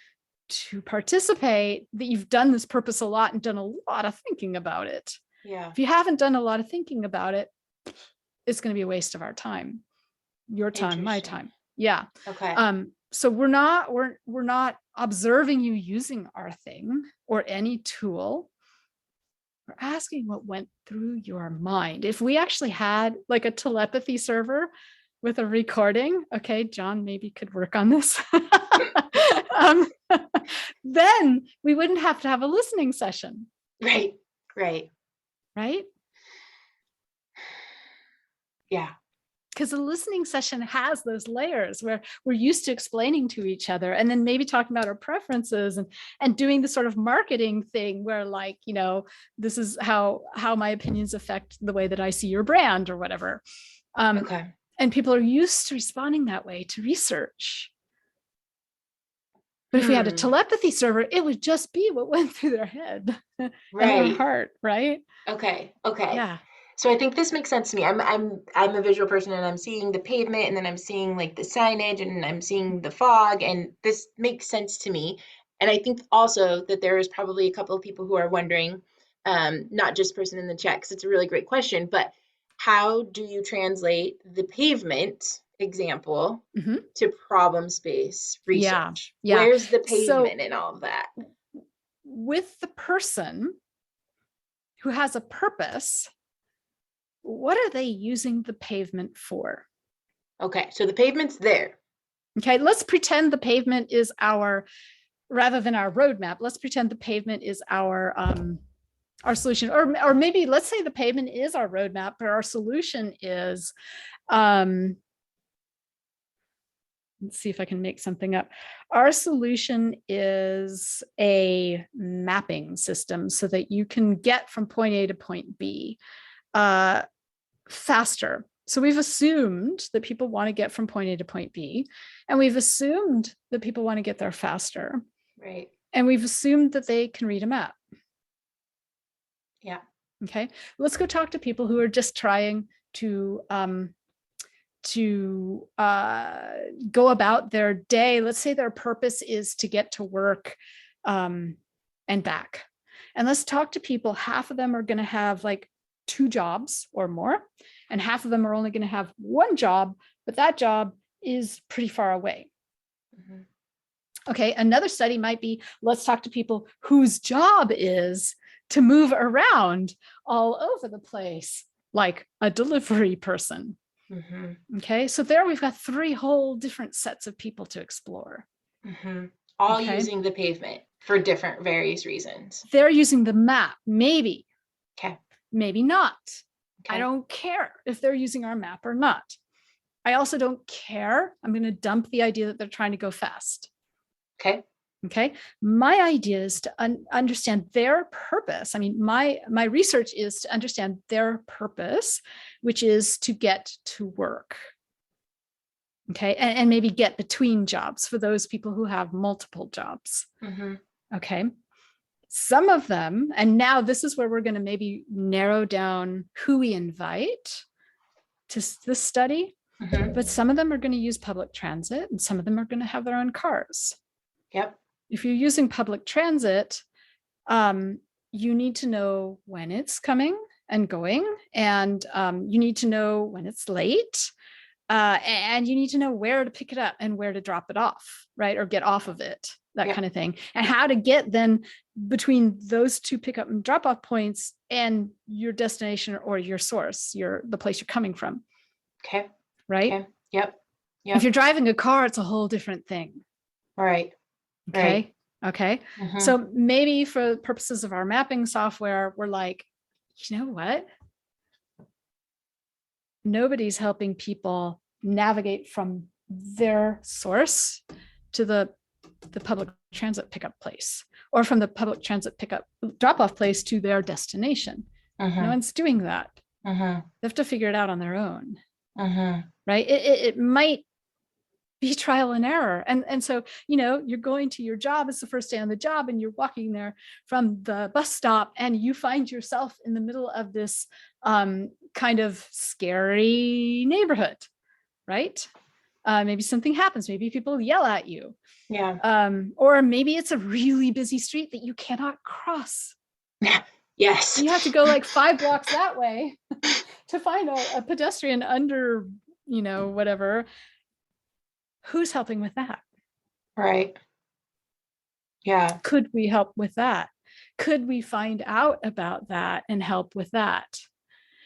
to participate, that you've done this purpose a lot and done a lot of thinking about it. Yeah. If you haven't done a lot of thinking about it, it's going to be a waste of our time, your time, my time. Yeah. Okay. So we're not observing you using our thing or any tool. We're asking what went through your mind. If we actually had like a telepathy server with a recording, okay, John maybe could work on this. Then we wouldn't have to have a listening session. Right. Right? Yeah. Because a listening session has those layers where we're used to explaining to each other and then maybe talking about our preferences and doing the sort of marketing thing where like, this is how my opinions affect the way that I see your brand or whatever. Okay. And people are used to responding that way to research. But if we had a telepathy server, it would just be what went through their head and their heart, right? Okay. Yeah. So I think this makes sense to me. I'm a visual person, and I'm seeing the pavement, and then I'm seeing like the signage, and I'm seeing the fog, and this makes sense to me. And I think also that there is probably a couple of people who are wondering, not just person in the chat, because it's a really great question, but how do you translate the pavement example to problem space research? Yeah. Where's the pavement in all of that? With the person who has a purpose, what are they using the pavement for? Okay, so the pavement's there. Okay, let's pretend the pavement is rather than our roadmap, let's pretend the pavement is our solution, or maybe let's say the pavement is our roadmap, but our solution is, let's see if I can make something up. Our solution is a mapping system so that you can get from point A to point B faster. So we've assumed that people want to get from point A to point B, and we've assumed that people want to get there faster. Right. And we've assumed that they can read a map. Yeah. Okay. Let's go talk to people who are just trying to go about their day. Let's say their purpose is to get to work and back. And let's talk to people. Half of them are going to have like 2 jobs or more, and half of them are only going to have 1 job, but that job is pretty far away. Okay, another study might be, let's talk to people whose job is to move around all over the place, like a delivery person. Okay, so there we've got 3 whole different sets of people to explore. All using the pavement for different various reasons. They're using the map, maybe. Okay. Maybe not. Okay. I don't care if they're using our map or not. I also don't care. I'm going to dump the idea that they're trying to go fast. Okay. Okay. My idea is to understand their purpose. I mean, my research is to understand their purpose, which is to get to work. Okay. And maybe get between jobs for those people who have multiple jobs. Okay. Some of them, and now this is where we're going to maybe narrow down who we invite to this study, but some of them are going to use public transit, and some of them are going to have their own cars. Yep. If you're using public transit, you need to know when it's coming and going, and you need to know when it's late, and you need to know where to pick it up and where to drop it off, right? Or get off of it, that kind of thing. And how to get then between those 2 pickup and drop off points and your destination or your source, the place you're coming from. Okay. Right? Okay. Yep. If you're driving a car, it's a whole different thing. Right. Okay. Okay. So maybe for purposes of our mapping software, we're like, you know what? Nobody's helping people navigate from their source to the public transit pickup place, or from the public transit pickup drop-off place to their destination. No one's doing that. They have to figure it out on their own. Right? It might be trial and error. And so, you're going to your job. It's the first day on the job, and you're walking there from the bus stop, and you find yourself in the middle of this kind of scary neighborhood, right? Maybe something happens. Maybe people yell at you. Yeah. Or maybe it's a really busy street that you cannot cross. Yes. You have to go like 5 blocks that way to find a pedestrian under, whatever. Who's helping with that? Right. Yeah. Could we help with that? Could we find out about that and help with that?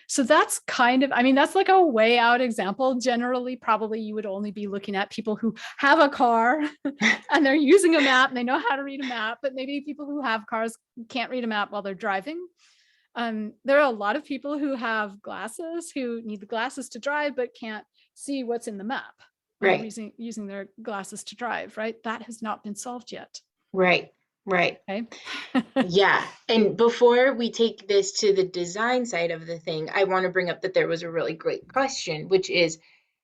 So that's that's like a way out example. Generally, probably you would only be looking at people who have a car and they're using a map and they know how to read a map, but maybe people who have cars can't read a map while they're driving. There are a lot of people who have glasses who need the glasses to drive, but can't see what's in the map. Right. Using their glasses to drive, right? That has not been solved yet. Right. Right. Okay. Yeah. And before we take this to the design side of the thing, I want to bring up that there was a really great question, which is,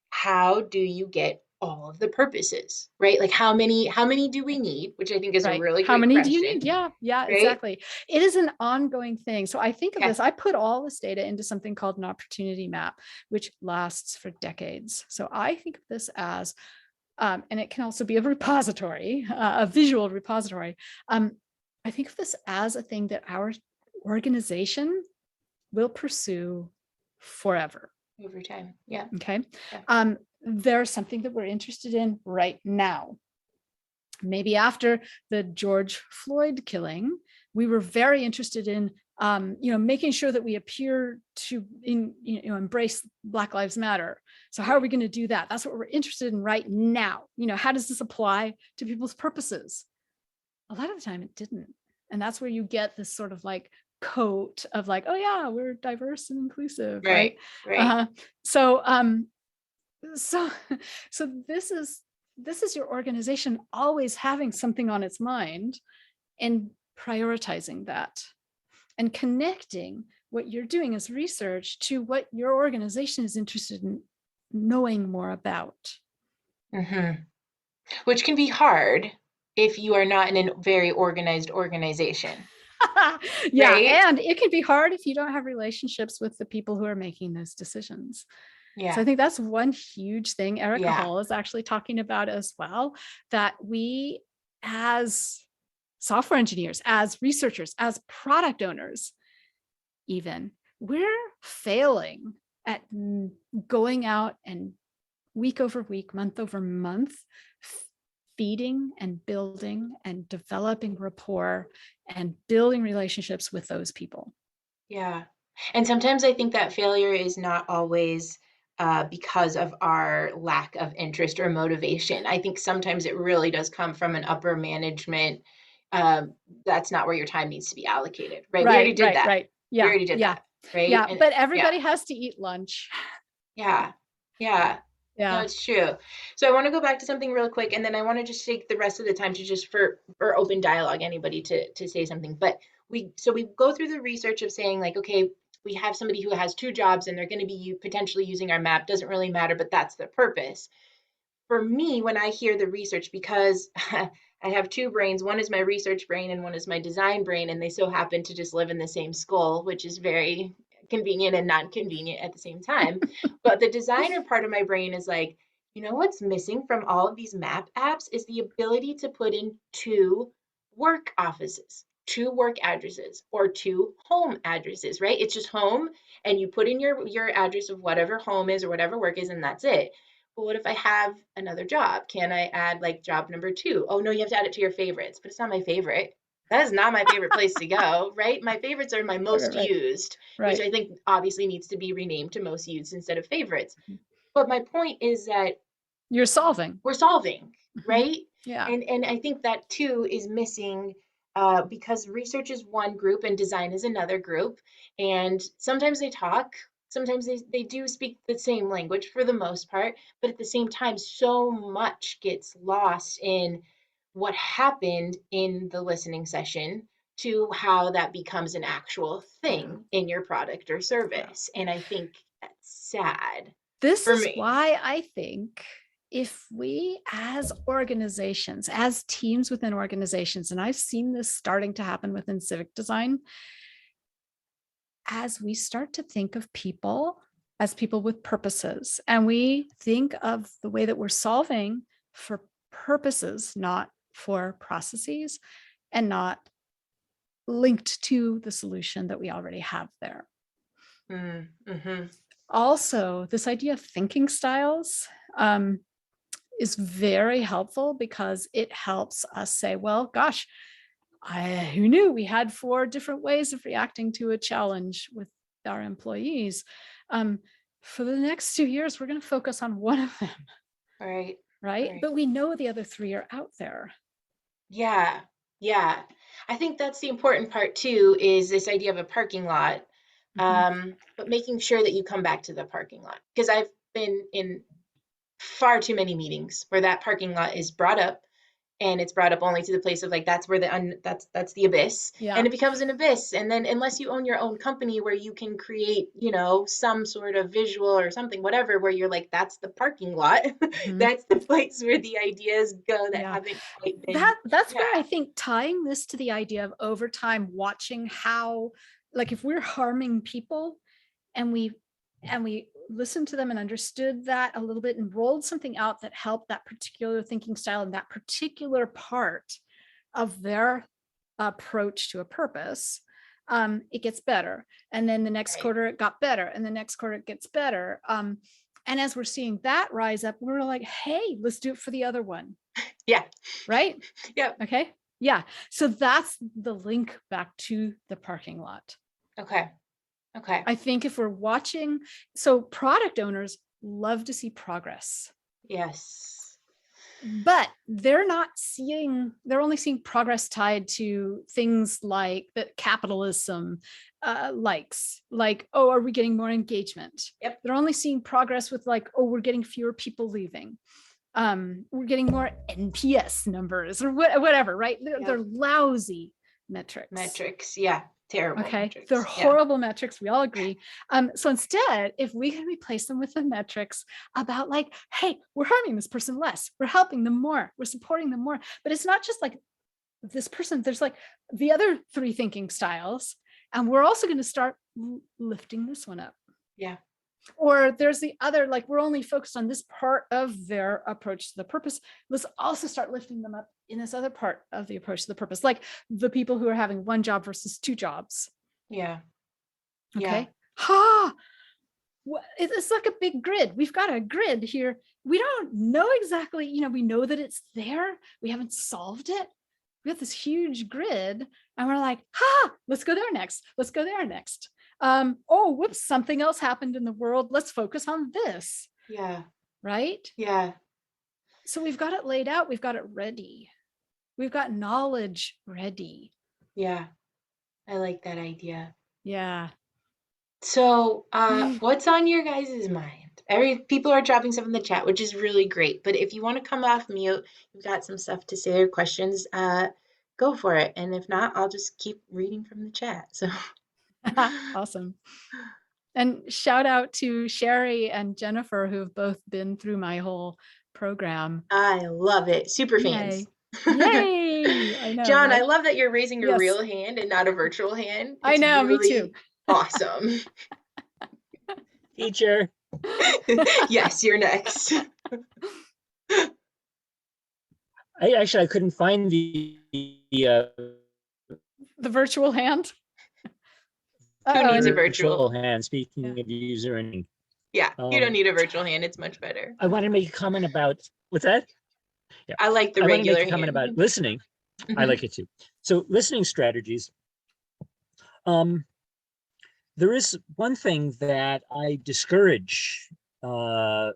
how do you get all of the purposes, right? Like how many do we need? Which I think is a really How great many question. do you need? Yeah, right? exactly. It is an ongoing thing. So I think of this, I put all this data into something called an opportunity map, which lasts for decades. So I think of this as, and it can also be a repository, a visual repository. I think of this as a thing that our organization will pursue forever. Over time. Yeah. Okay. Yeah. There's something that we're interested in right now. Maybe after the George Floyd killing, we were very interested in, making sure that we appear to embrace Black Lives Matter. So how are we going to do that? That's what we're interested in right now. How does this apply to people's purposes? A lot of the time it didn't. And that's where you get this sort of like coat of like, oh yeah, we're diverse and inclusive, right? So this is your organization always having something on its mind and prioritizing that and connecting what you're doing as research to what your organization is interested in knowing more about. Which can be hard if you are not in a very organized organization. Yeah, right? And it can be hard if you don't have relationships with the people who are making those decisions. Yeah. So I think that's one huge thing Erica Hall is actually talking about as well, that we as software engineers, as researchers, as product owners, even, we're failing at going out and week over week, month over month, feeding and building and developing rapport and building relationships with those people. Yeah. And sometimes I think that failure is not always because of our lack of interest or motivation. I think sometimes it really does come from an upper management. That's not where your time needs to be allocated, right? We already did that. Right. Yeah. We already did that, right? Yeah. And, but everybody has to eat lunch. Yeah. No, it's true. So I want to go back to something real quick, and then I want to just take the rest of the time to just for open dialogue, anybody to say something. But we go through the research of saying like, okay, we have somebody who has 2 jobs and they're going to be potentially using our map. Doesn't really matter, but that's the purpose. For me, when I hear the research, because I have 2 brains, one is my research brain and one is my design brain, and they so happen to just live in the same skull, which is very convenient and not convenient at the same time. But the designer part of my brain is like, what's missing from all of these map apps is the ability to put in 2 work offices, 2 work addresses, or 2 home addresses, right? It's just home, and you put in your address of whatever home is or whatever work is, and that's it. But what if I have another job? Can I add like job number 2? Oh no, you have to add it to your favorites, but it's not my favorite. That is not my favorite place to go, right? My favorites are my most used, which I think obviously needs to be renamed to most used instead of favorites. But my point is that we're solving, right? Yeah. And I think that too is missing because research is one group and design is another group. And sometimes they talk, sometimes they do speak the same language for the most part, but at the same time, so much gets lost in what happened in the listening session to how that becomes an actual thing in your product or service. And I think that's sad. This is why I think if we as organizations, as teams within organizations, and I've seen this starting to happen within civic design, as we start to think of people as people with purposes, and we think of the way that we're solving for purposes, not for processes, and not linked to the solution that we already have there. Mm-hmm. Also, this idea of thinking styles is very helpful because it helps us say, well, gosh, who knew we had 4 different ways of reacting to a challenge with our employees. For the next 2 years, we're going to focus on one of them. Right. But we know the other 3 are out there. Yeah. I think that's the important part too, is this idea of a parking lot. But making sure that you come back to the parking lot, because I've been in far too many meetings where that parking lot is brought up and it's brought up only to the place of like that's where that's the abyss, and it becomes an abyss. And then unless you own your own company where you can create, you know, some sort of visual or something, whatever, where you're like, that's the parking lot, that's the place where the ideas go that haven't quite been. That's where I think tying this to the idea of over time watching how, like, if we're harming people and we listened to them and understood that a little bit and rolled something out that helped that particular thinking style and that particular part of their approach to a purpose, it gets better. And then the next quarter it got better, and the next quarter it gets better. And as we're seeing that rise up, we're like, hey, let's do it for the other one. Yeah. Right? Yeah. Okay. Yeah. So that's the link back to the parking lot. Okay. Okay. I think if we're watching, so product owners love to see progress. Yes. But they're only seeing progress tied to things like that capitalism likes, like, oh, are we getting more engagement? Yep. They're only seeing progress with like, oh, we're getting fewer people leaving. We're getting more NPS numbers or whatever, right? They're lousy metrics. Yeah. Terrible. Okay. Metrics. They're horrible metrics. We all agree. So instead, if we can replace them with the metrics about like, hey, we're harming this person less, we're helping them more, we're supporting them more. But it's not just like this person, there's like the other three thinking styles. And we're also going to start lifting this one up. Yeah. Or there's the other, like, we're only focused on this part of their approach to the purpose. Let's also start lifting them up in this other part of the approach to the purpose, like the people who are having one job versus two jobs. Yeah. Okay. It's like a big grid. We've got a grid here. We don't know exactly, you know, we know that it's there. We haven't solved it. We have this huge grid and we're like, let's go there next. Let's go there next. Oh, whoops, something else happened in the world. Let's focus on this. Yeah. Right? Yeah. So we've got it laid out. We've got it ready. We've got knowledge ready. Yeah. I like that idea. Yeah. So what's on your guys' mind? People are dropping stuff in the chat, which is really great. But if you want to come off mute, you've got some stuff to say or questions, go for it. And if not, I'll just keep reading from the chat. So awesome. And shout out to Sherry and Jennifer, who have both been through my whole program. I love it. Super fans. Yay! I know, John, right? I love that you're raising a real hand and not a virtual hand. I know, really me too. Awesome. Teacher. Yes, you're next. I couldn't find the virtual hand. Who needs a virtual hand? Speaking of user and you don't need a virtual hand. It's much better. I want to make a comment about what's that? Yeah, I like the regular. I want to make a comment about listening. I like it too. So listening strategies. There is one thing that I discourage my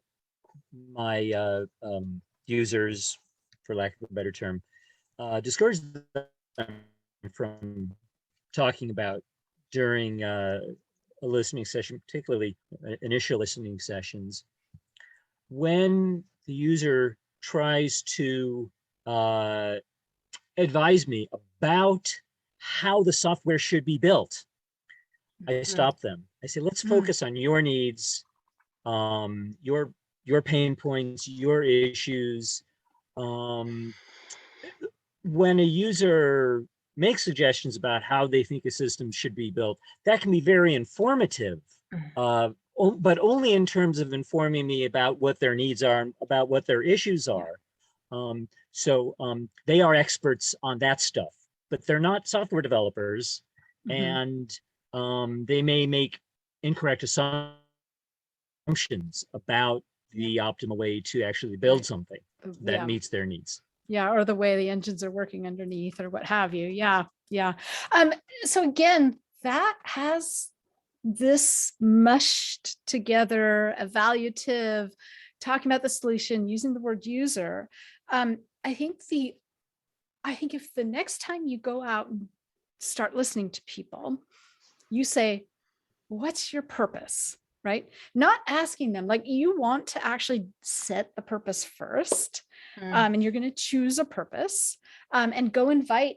users, for lack of a better term, discourage them from talking about during a listening session, particularly initial listening sessions, when the user tries to advise me about how the software should be built. I stop them. I say, let's focus on your needs, your pain points, your issues. When a user makes suggestions about how they think a system should be built, that can be very informative, but only in terms of informing me about what their needs are, about what their issues are. So they are experts on that stuff, but they're not software developers, and they may make incorrect assumptions about the optimal way to actually build something that meets their needs. Yeah, or the way the engines are working underneath or what have you. Yeah. So again, that has this mushed together, evaluative, talking about the solution, using the word user. I think if the next time you go out and start listening to people, you say, what's your purpose, right? Not asking them, like, you want to actually set a purpose first, and you're going to choose a purpose, and go invite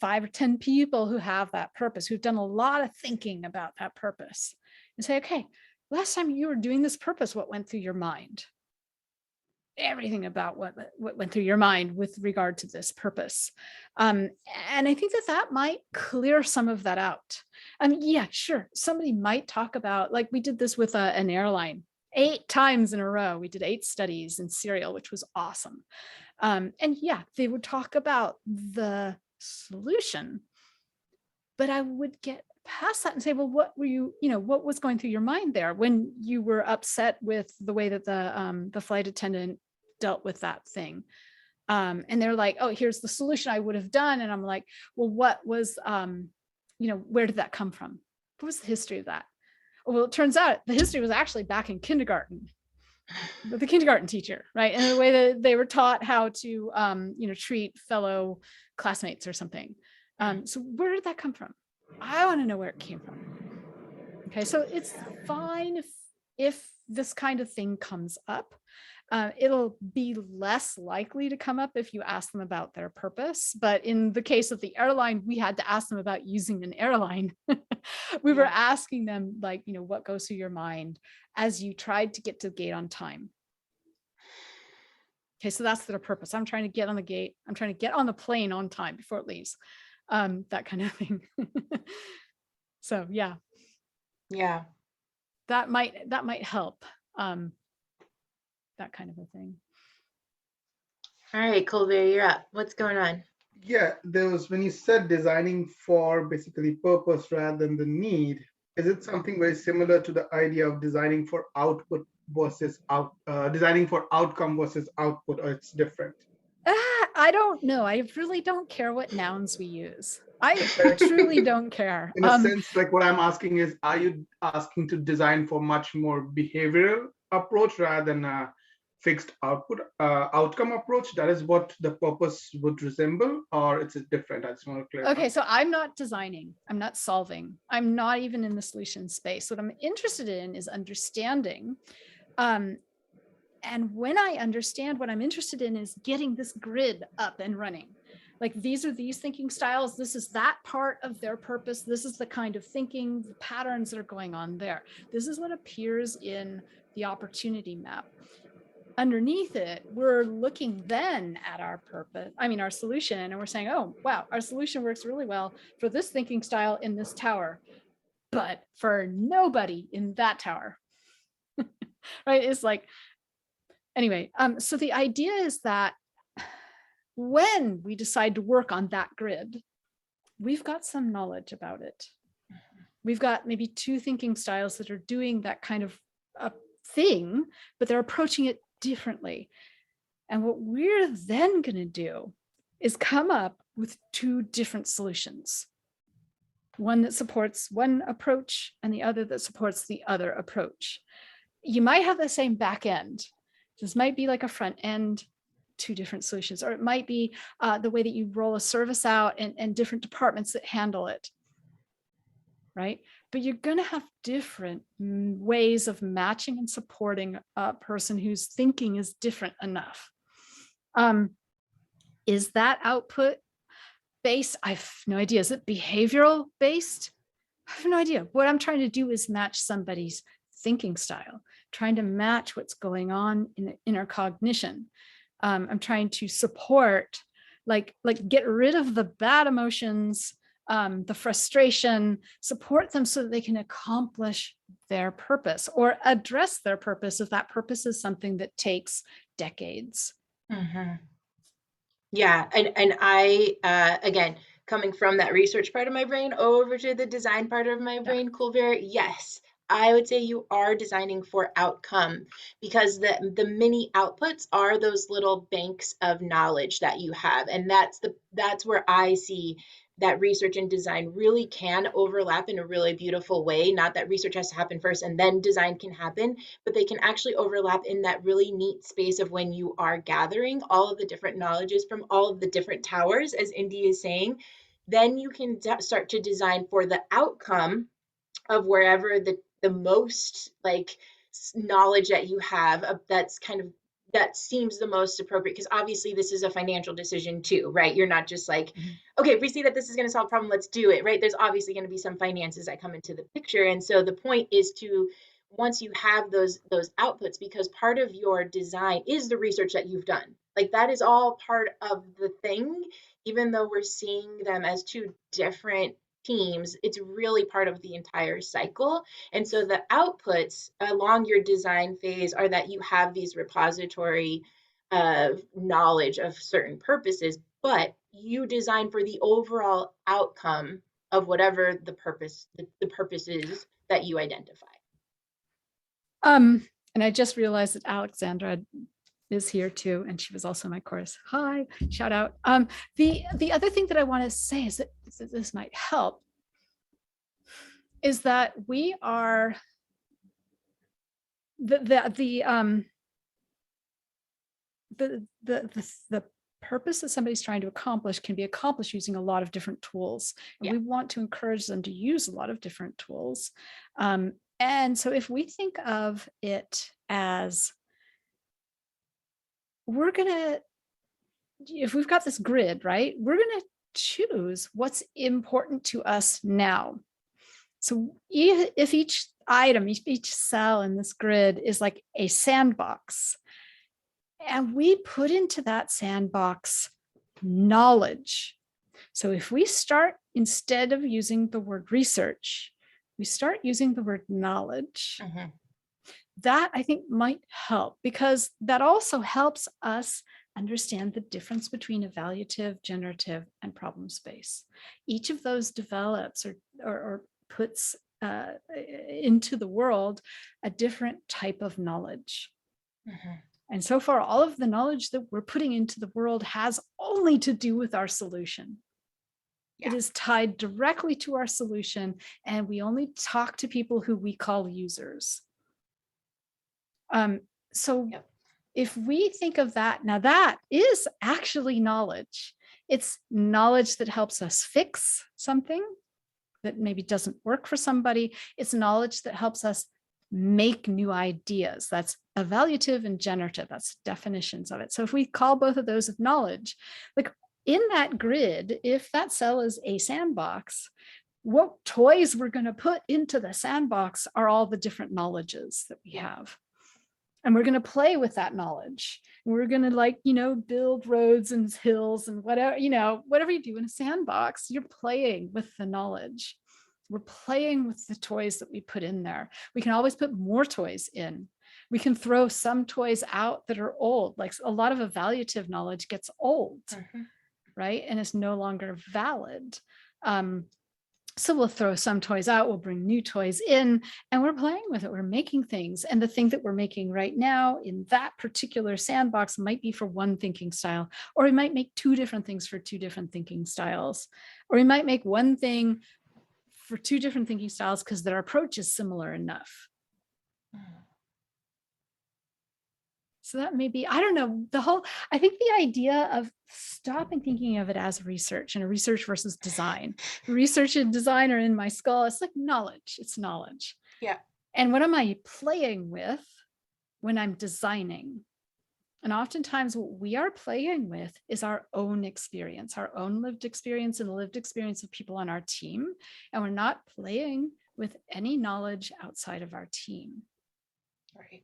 5 or 10 people who have that purpose, who've done a lot of thinking about that purpose, and say, okay, last time you were doing this purpose, what went through your mind? Everything about what went through your mind with regard to this purpose. And I think that might clear some of that out. Yeah, sure. Somebody might talk about, like we did this with an airline 8 times in a row. We did 8 studies in serial, which was awesome. And yeah, they would talk about the solution, but I would get past that and say, well, what were what was going through your mind there when you were upset with the way that the flight attendant dealt with that thing? And they're like, oh, here's the solution I would have done. And I'm like, well, what was, where did that come from? What was the history of that? Well, it turns out the history was actually back in kindergarten, but the kindergarten teacher, right? And the way that they were taught how to, treat fellow classmates or something. So where did that come from? I want to know where it came from. Okay, so it's fine if this kind of thing comes up. It'll be less likely to come up if you ask them about their purpose. But in the case of the airline, we had to ask them about using an airline. We were asking them, like, what goes through your mind as you tried to get to the gate on time? Okay, so that's their purpose. I'm trying to get on the gate. I'm trying to get on the plane on time before it leaves. That kind of thing. So yeah. That might help. That kind of a thing. All right, Colbert, you're up. What's going on? Yeah, there was, when you said designing for basically purpose rather than the need, is it something very similar to the idea of designing for output versus designing for outcome versus output, or it's different? I don't know. I really don't care what nouns we use. I truly don't care. In a sense, like what I'm asking is, are you asking to design for much more behavioral approach rather than a fixed outcome approach? That is what the purpose would resemble, or it's different? I just want to clarify. Okay, so I'm not designing. I'm not solving. I'm not even in the solution space. What I'm interested in is understanding. And when I understand, what I'm interested in is getting this grid up and running. Like, these are these thinking styles. This is that part of their purpose. This is the kind of thinking, the patterns that are going on there. This is what appears in the opportunity map. Underneath it, we're looking then at our purpose, our solution, and we're saying, oh, wow, our solution works really well for this thinking style in this tower, but for nobody in that tower. Right? It's like, anyway, so the idea is that when we decide to work on that grid, we've got some knowledge about it. We've got maybe 2 thinking styles that are doing that kind of thing, but they're approaching it differently. And what we're then going to do is come up with 2 different solutions. One that supports one approach and the other that supports the other approach. You might have the same back end. This might be like a front end, 2 different solutions, or it might be the way that you roll a service out and different departments that handle it, right? But you're going to have different ways of matching and supporting a person whose thinking is different enough. Is that output based? I have no idea. Is it behavioral based? I have no idea. What I'm trying to do is match somebody's thinking style, trying to match what's going on in the inner cognition. I'm trying to support, like get rid of the bad emotions, the frustration, support them so that they can accomplish their purpose or address their purpose if that purpose is something that takes decades. Mm-hmm. Yeah, and I, again, coming from that research part of my brain over to the design part of my brain, Colbert, yes, I would say you are designing for outcome, because the mini outputs are those little banks of knowledge that you have. And that's where I see that research and design really can overlap in a really beautiful way. Not that research has to happen first and then design can happen, but they can actually overlap in that really neat space of when you are gathering all of the different knowledges from all of the different towers, as Indi is saying, then you can start to design for the outcome of wherever the the most like knowledge that you have that's kind of that seems the most appropriate, because obviously this is a financial decision too, right? You're not just like, okay, if we see that this is going to solve a problem, let's do it, right? There's obviously going to be some finances that come into the picture. And so the point is to, once you have those outputs, because part of your design is the research that you've done, like that is all part of the thing, even though we're seeing them as two different teams, it's really part of the entire cycle. And so the outputs along your design phase are that you have these repository of knowledge of certain purposes, but you design for the overall outcome of whatever the purpose is that you identify. And I just realized that Alexandra is here too, and she was also my course. Hi, shout out. The other thing that I want to say is that this might help is that we are the purpose that somebody's trying to accomplish can be accomplished using a lot of different tools. And we want to encourage them to use a lot of different tools. And so if we think of it as if we've got this grid, right, we're going to choose what's important to us now. So if each item, each cell in this grid is like a sandbox, and we put into that sandbox knowledge. So if we start, instead of using the word research, we start using the word knowledge. That I think might help, because that also helps us understand the difference between evaluative, generative, and problem space. Each of those develops or puts into the world a different type of knowledge. And so far, all of the knowledge that we're putting into the world has only to do with our solution. It is tied directly to our solution, and we only talk to people who we call users. If we think of that, now that is actually knowledge. It's knowledge that helps us fix something that maybe doesn't work for somebody. It's knowledge that helps us make new ideas. That's evaluative and generative. That's definitions of it. So if we call both of those of knowledge, like in that grid, if that cell is a sandbox, what toys we're going to put into the sandbox are all the different knowledges that we have. And we're going to play with that knowledge. And we're going to build roads and hills and whatever, whatever you do in a sandbox, you're playing with the knowledge. We're playing with the toys that we put in there. We can always put more toys in. We can throw some toys out that are old. Like a lot of evaluative knowledge gets old, right? And it's no longer valid. So we'll throw some toys out, we'll bring new toys in, and we're playing with it. We're making things. And the thing that we're making right now in that particular sandbox might be for one thinking style, or we might make two different things for two different thinking styles, or we might make one thing for two different thinking styles because their approach is similar enough. So that may be, I don't know, I think the idea of stopping thinking of it as research and a research versus design. Research and design are in my skull. It's like knowledge. It's knowledge. Yeah. And what am I playing with when I'm designing? And oftentimes what we are playing with is our own experience, our own lived experience and the lived experience of people on our team. And we're not playing with any knowledge outside of our team. Right.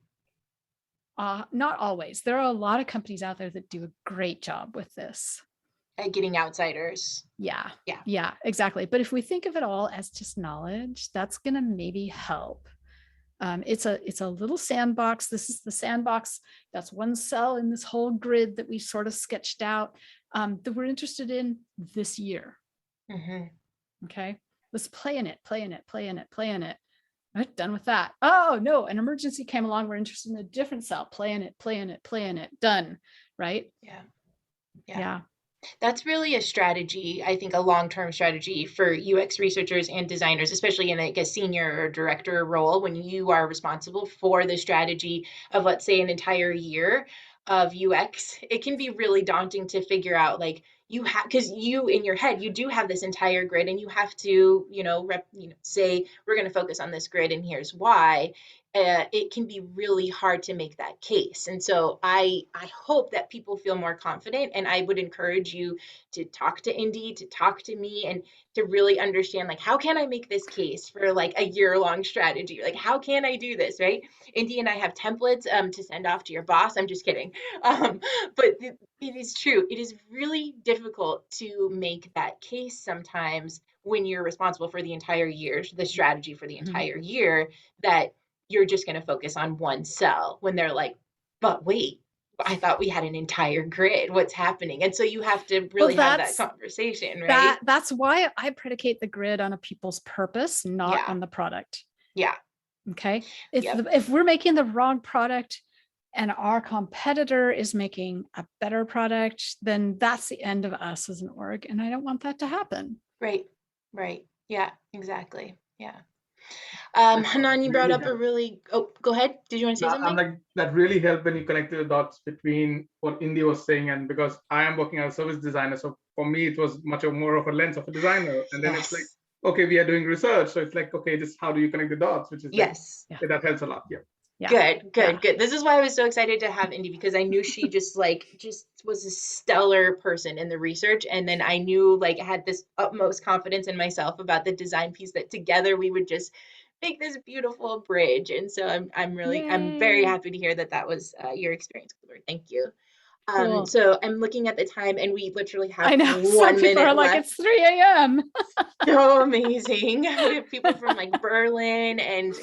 Not always. There are a lot of companies out there that do a great job with this. At getting outsiders. Yeah, exactly. But if we think of it all as just knowledge, that's going to maybe help. It's a little sandbox. This is the sandbox. That's one cell in this whole grid that we sort of sketched out that we're interested in this year. Okay, let's play in it. I'm done with that. Oh no, an emergency came along. We're interested in a different cell. Play in it. Done. Right? Yeah. That's really a strategy, I think a long-term strategy for UX researchers and designers, especially in a senior or director role, when you are responsible for the strategy of, let's say, an entire year of UX. It can be really daunting to figure out, like, you have, because you in your head, you do have this entire grid and you have to, say, we're going to focus on this grid and here's why. It can be really hard to make that case. And so I hope that people feel more confident, and I would encourage you to talk to Indi, to talk to me, and to really understand, like, how can I make this case for like a year-long strategy? Like, how can I do this, right? Indi and I have templates to send off to your boss. I'm just kidding. But it is true. It is really difficult to make that case sometimes when you're responsible for the entire year, the strategy for the entire year, that you're just going to focus on one cell when they're like, but wait, I thought we had an entire grid. What's happening? And so you have to really have that conversation, right? That's why I predicate the grid on a people's purpose, not on the product. Yeah. Okay. If we're making the wrong product and our competitor is making a better product, then that's the end of us as an org. And I don't want that to happen. Right. Yeah, exactly. Yeah. Hanan, you brought up a really, go ahead. Did you want to say something? I'm like, that really helped when you connected the dots between what Indi was saying, and because I am working as a service designer, so for me it was much more of a lens of a designer, and then it's like, okay, we are doing research, so it's like, okay, just how do you connect the dots, which is that helps a lot. Good. This is why I was so excited to have Indi, because I knew she just was a stellar person in the research, and then I knew I had this utmost confidence in myself about the design piece, that together we would just make this beautiful bridge. And so I'm very happy to hear that was your experience. Thank you. Cool. So I'm looking at the time, and we literally have 1 minute Some people are like, it's 3 a.m. So amazing. We have people from Berlin, and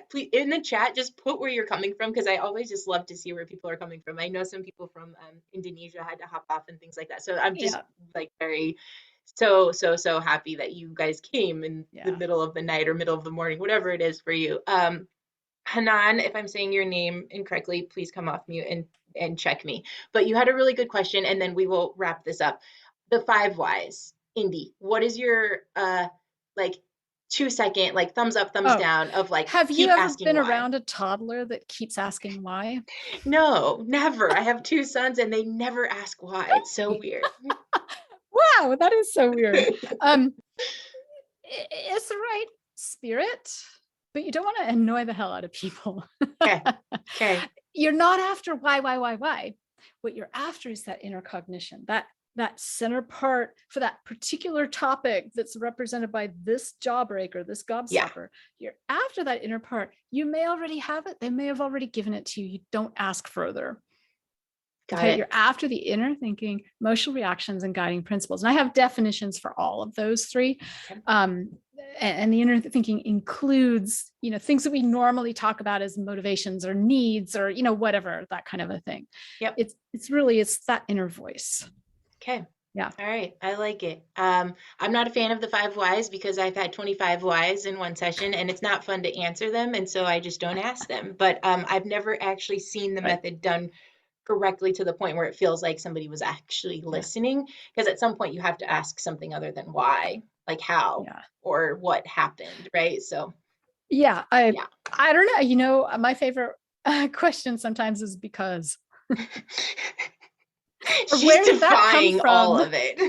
please in the chat, just put where you're coming from, because I always just love to see where people are coming from. I know some people from Indonesia had to hop off and things like that. So I'm just very so happy that you guys came in the middle of the night or middle of the morning, whatever it is for you. Hanan, if I'm saying your name incorrectly, please come off mute and check me. But you had a really good question, and then we will wrap this up. The 5 whys. Indi, what is your 2-second thumbs up, thumbs down of have you ever been around a toddler that keeps asking why? No, never. I have 2 sons and they never ask why. It's so weird. Wow, that is so weird. It's the right spirit, but you don't want to annoy the hell out of people. Okay. You're not after why. What you're after is that inner cognition, that center part for that particular topic that's represented by this jawbreaker, this gobstopper. You're after that inner part. You may already have it. They may have already given it to you. You don't ask further. Okay, you're after the inner thinking, emotional reactions, and guiding principles. And I have definitions for all of those 3. And the inner thinking includes, things that we normally talk about as motivations or needs or, whatever, that kind of a thing. Yep. It's that inner voice. Okay. Yeah. All right. I like it. I'm not a fan of the 5 whys, because I've had 25 whys in one session and it's not fun to answer them. And so I just don't ask them. But I've never actually seen the method done correctly to the point where it feels like somebody was actually listening, because at some point you have to ask something other than why, like how or what happened, right? So I don't know, my favorite question sometimes is because. She's defying all of it.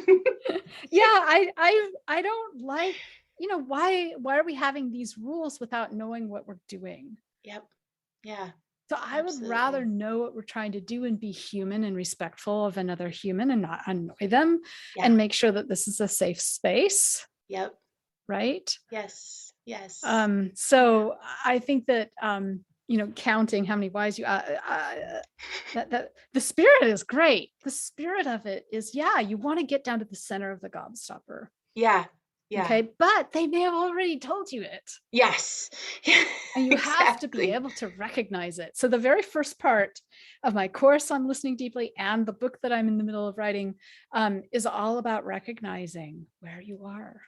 I don't like, why are we having these rules without knowing what we're doing? Yep. Yeah. So I would rather know what we're trying to do and be human and respectful of another human and not annoy them and make sure that this is a safe space. Yep. Right? Yes. So I think that, counting how many whys you, that the spirit is great. The spirit of it is, you want to get down to the center of the gobstopper. Yeah. Okay. But they may have already told you it. Yes. And you have to be able to recognize it. So the very first part of my course on listening deeply and the book that I'm in the middle of writing is all about recognizing where you are.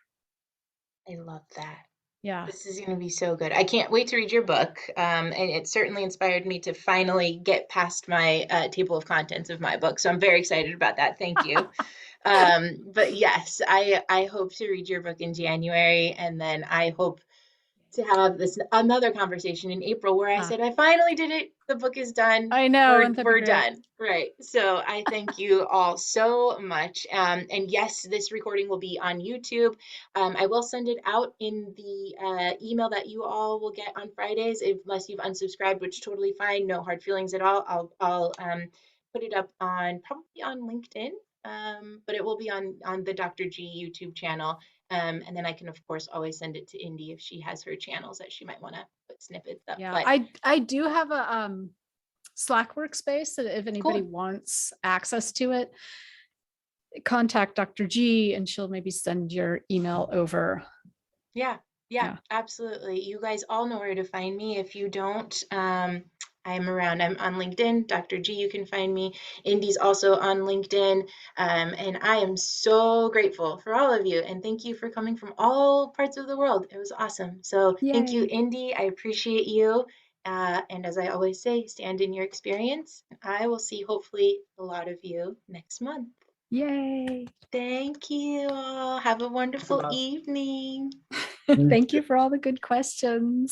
I love that. Yeah. This is going to be so good. I can't wait to read your book. And it certainly inspired me to finally get past my table of contents of my book. So I'm very excited about that. Thank you. But yes, I hope to read your book in January. And then I hope to have another conversation in April where I said, I finally did it. The book is done. I know. We're done. Right. So I thank you all so much. And yes, this recording will be on YouTube. I will send it out in the email that you all will get on Fridays, unless you've unsubscribed, which is totally fine. No hard feelings at all. I'll put it up probably on LinkedIn, but it will be on the Dr. G YouTube channel. And then I can, of course, always send it to Indi if she has her channels that she might want to put snippets up. Yeah, but I do have a Slack workspace that if anybody wants access to it, contact Dr. G and she'll maybe send your email over. Yeah, absolutely. You guys all know where to find me. If you don't, I'm around. I'm on LinkedIn. Dr. G, you can find me. Indi's also on LinkedIn. And I am so grateful for all of you. And thank you for coming from all parts of the world. It was awesome. So thank you, Indi. I appreciate you. And as I always say, stand in your experience. I will see hopefully a lot of you next month. Yay. Thank you all. Have a wonderful evening. Thank you for all the good questions.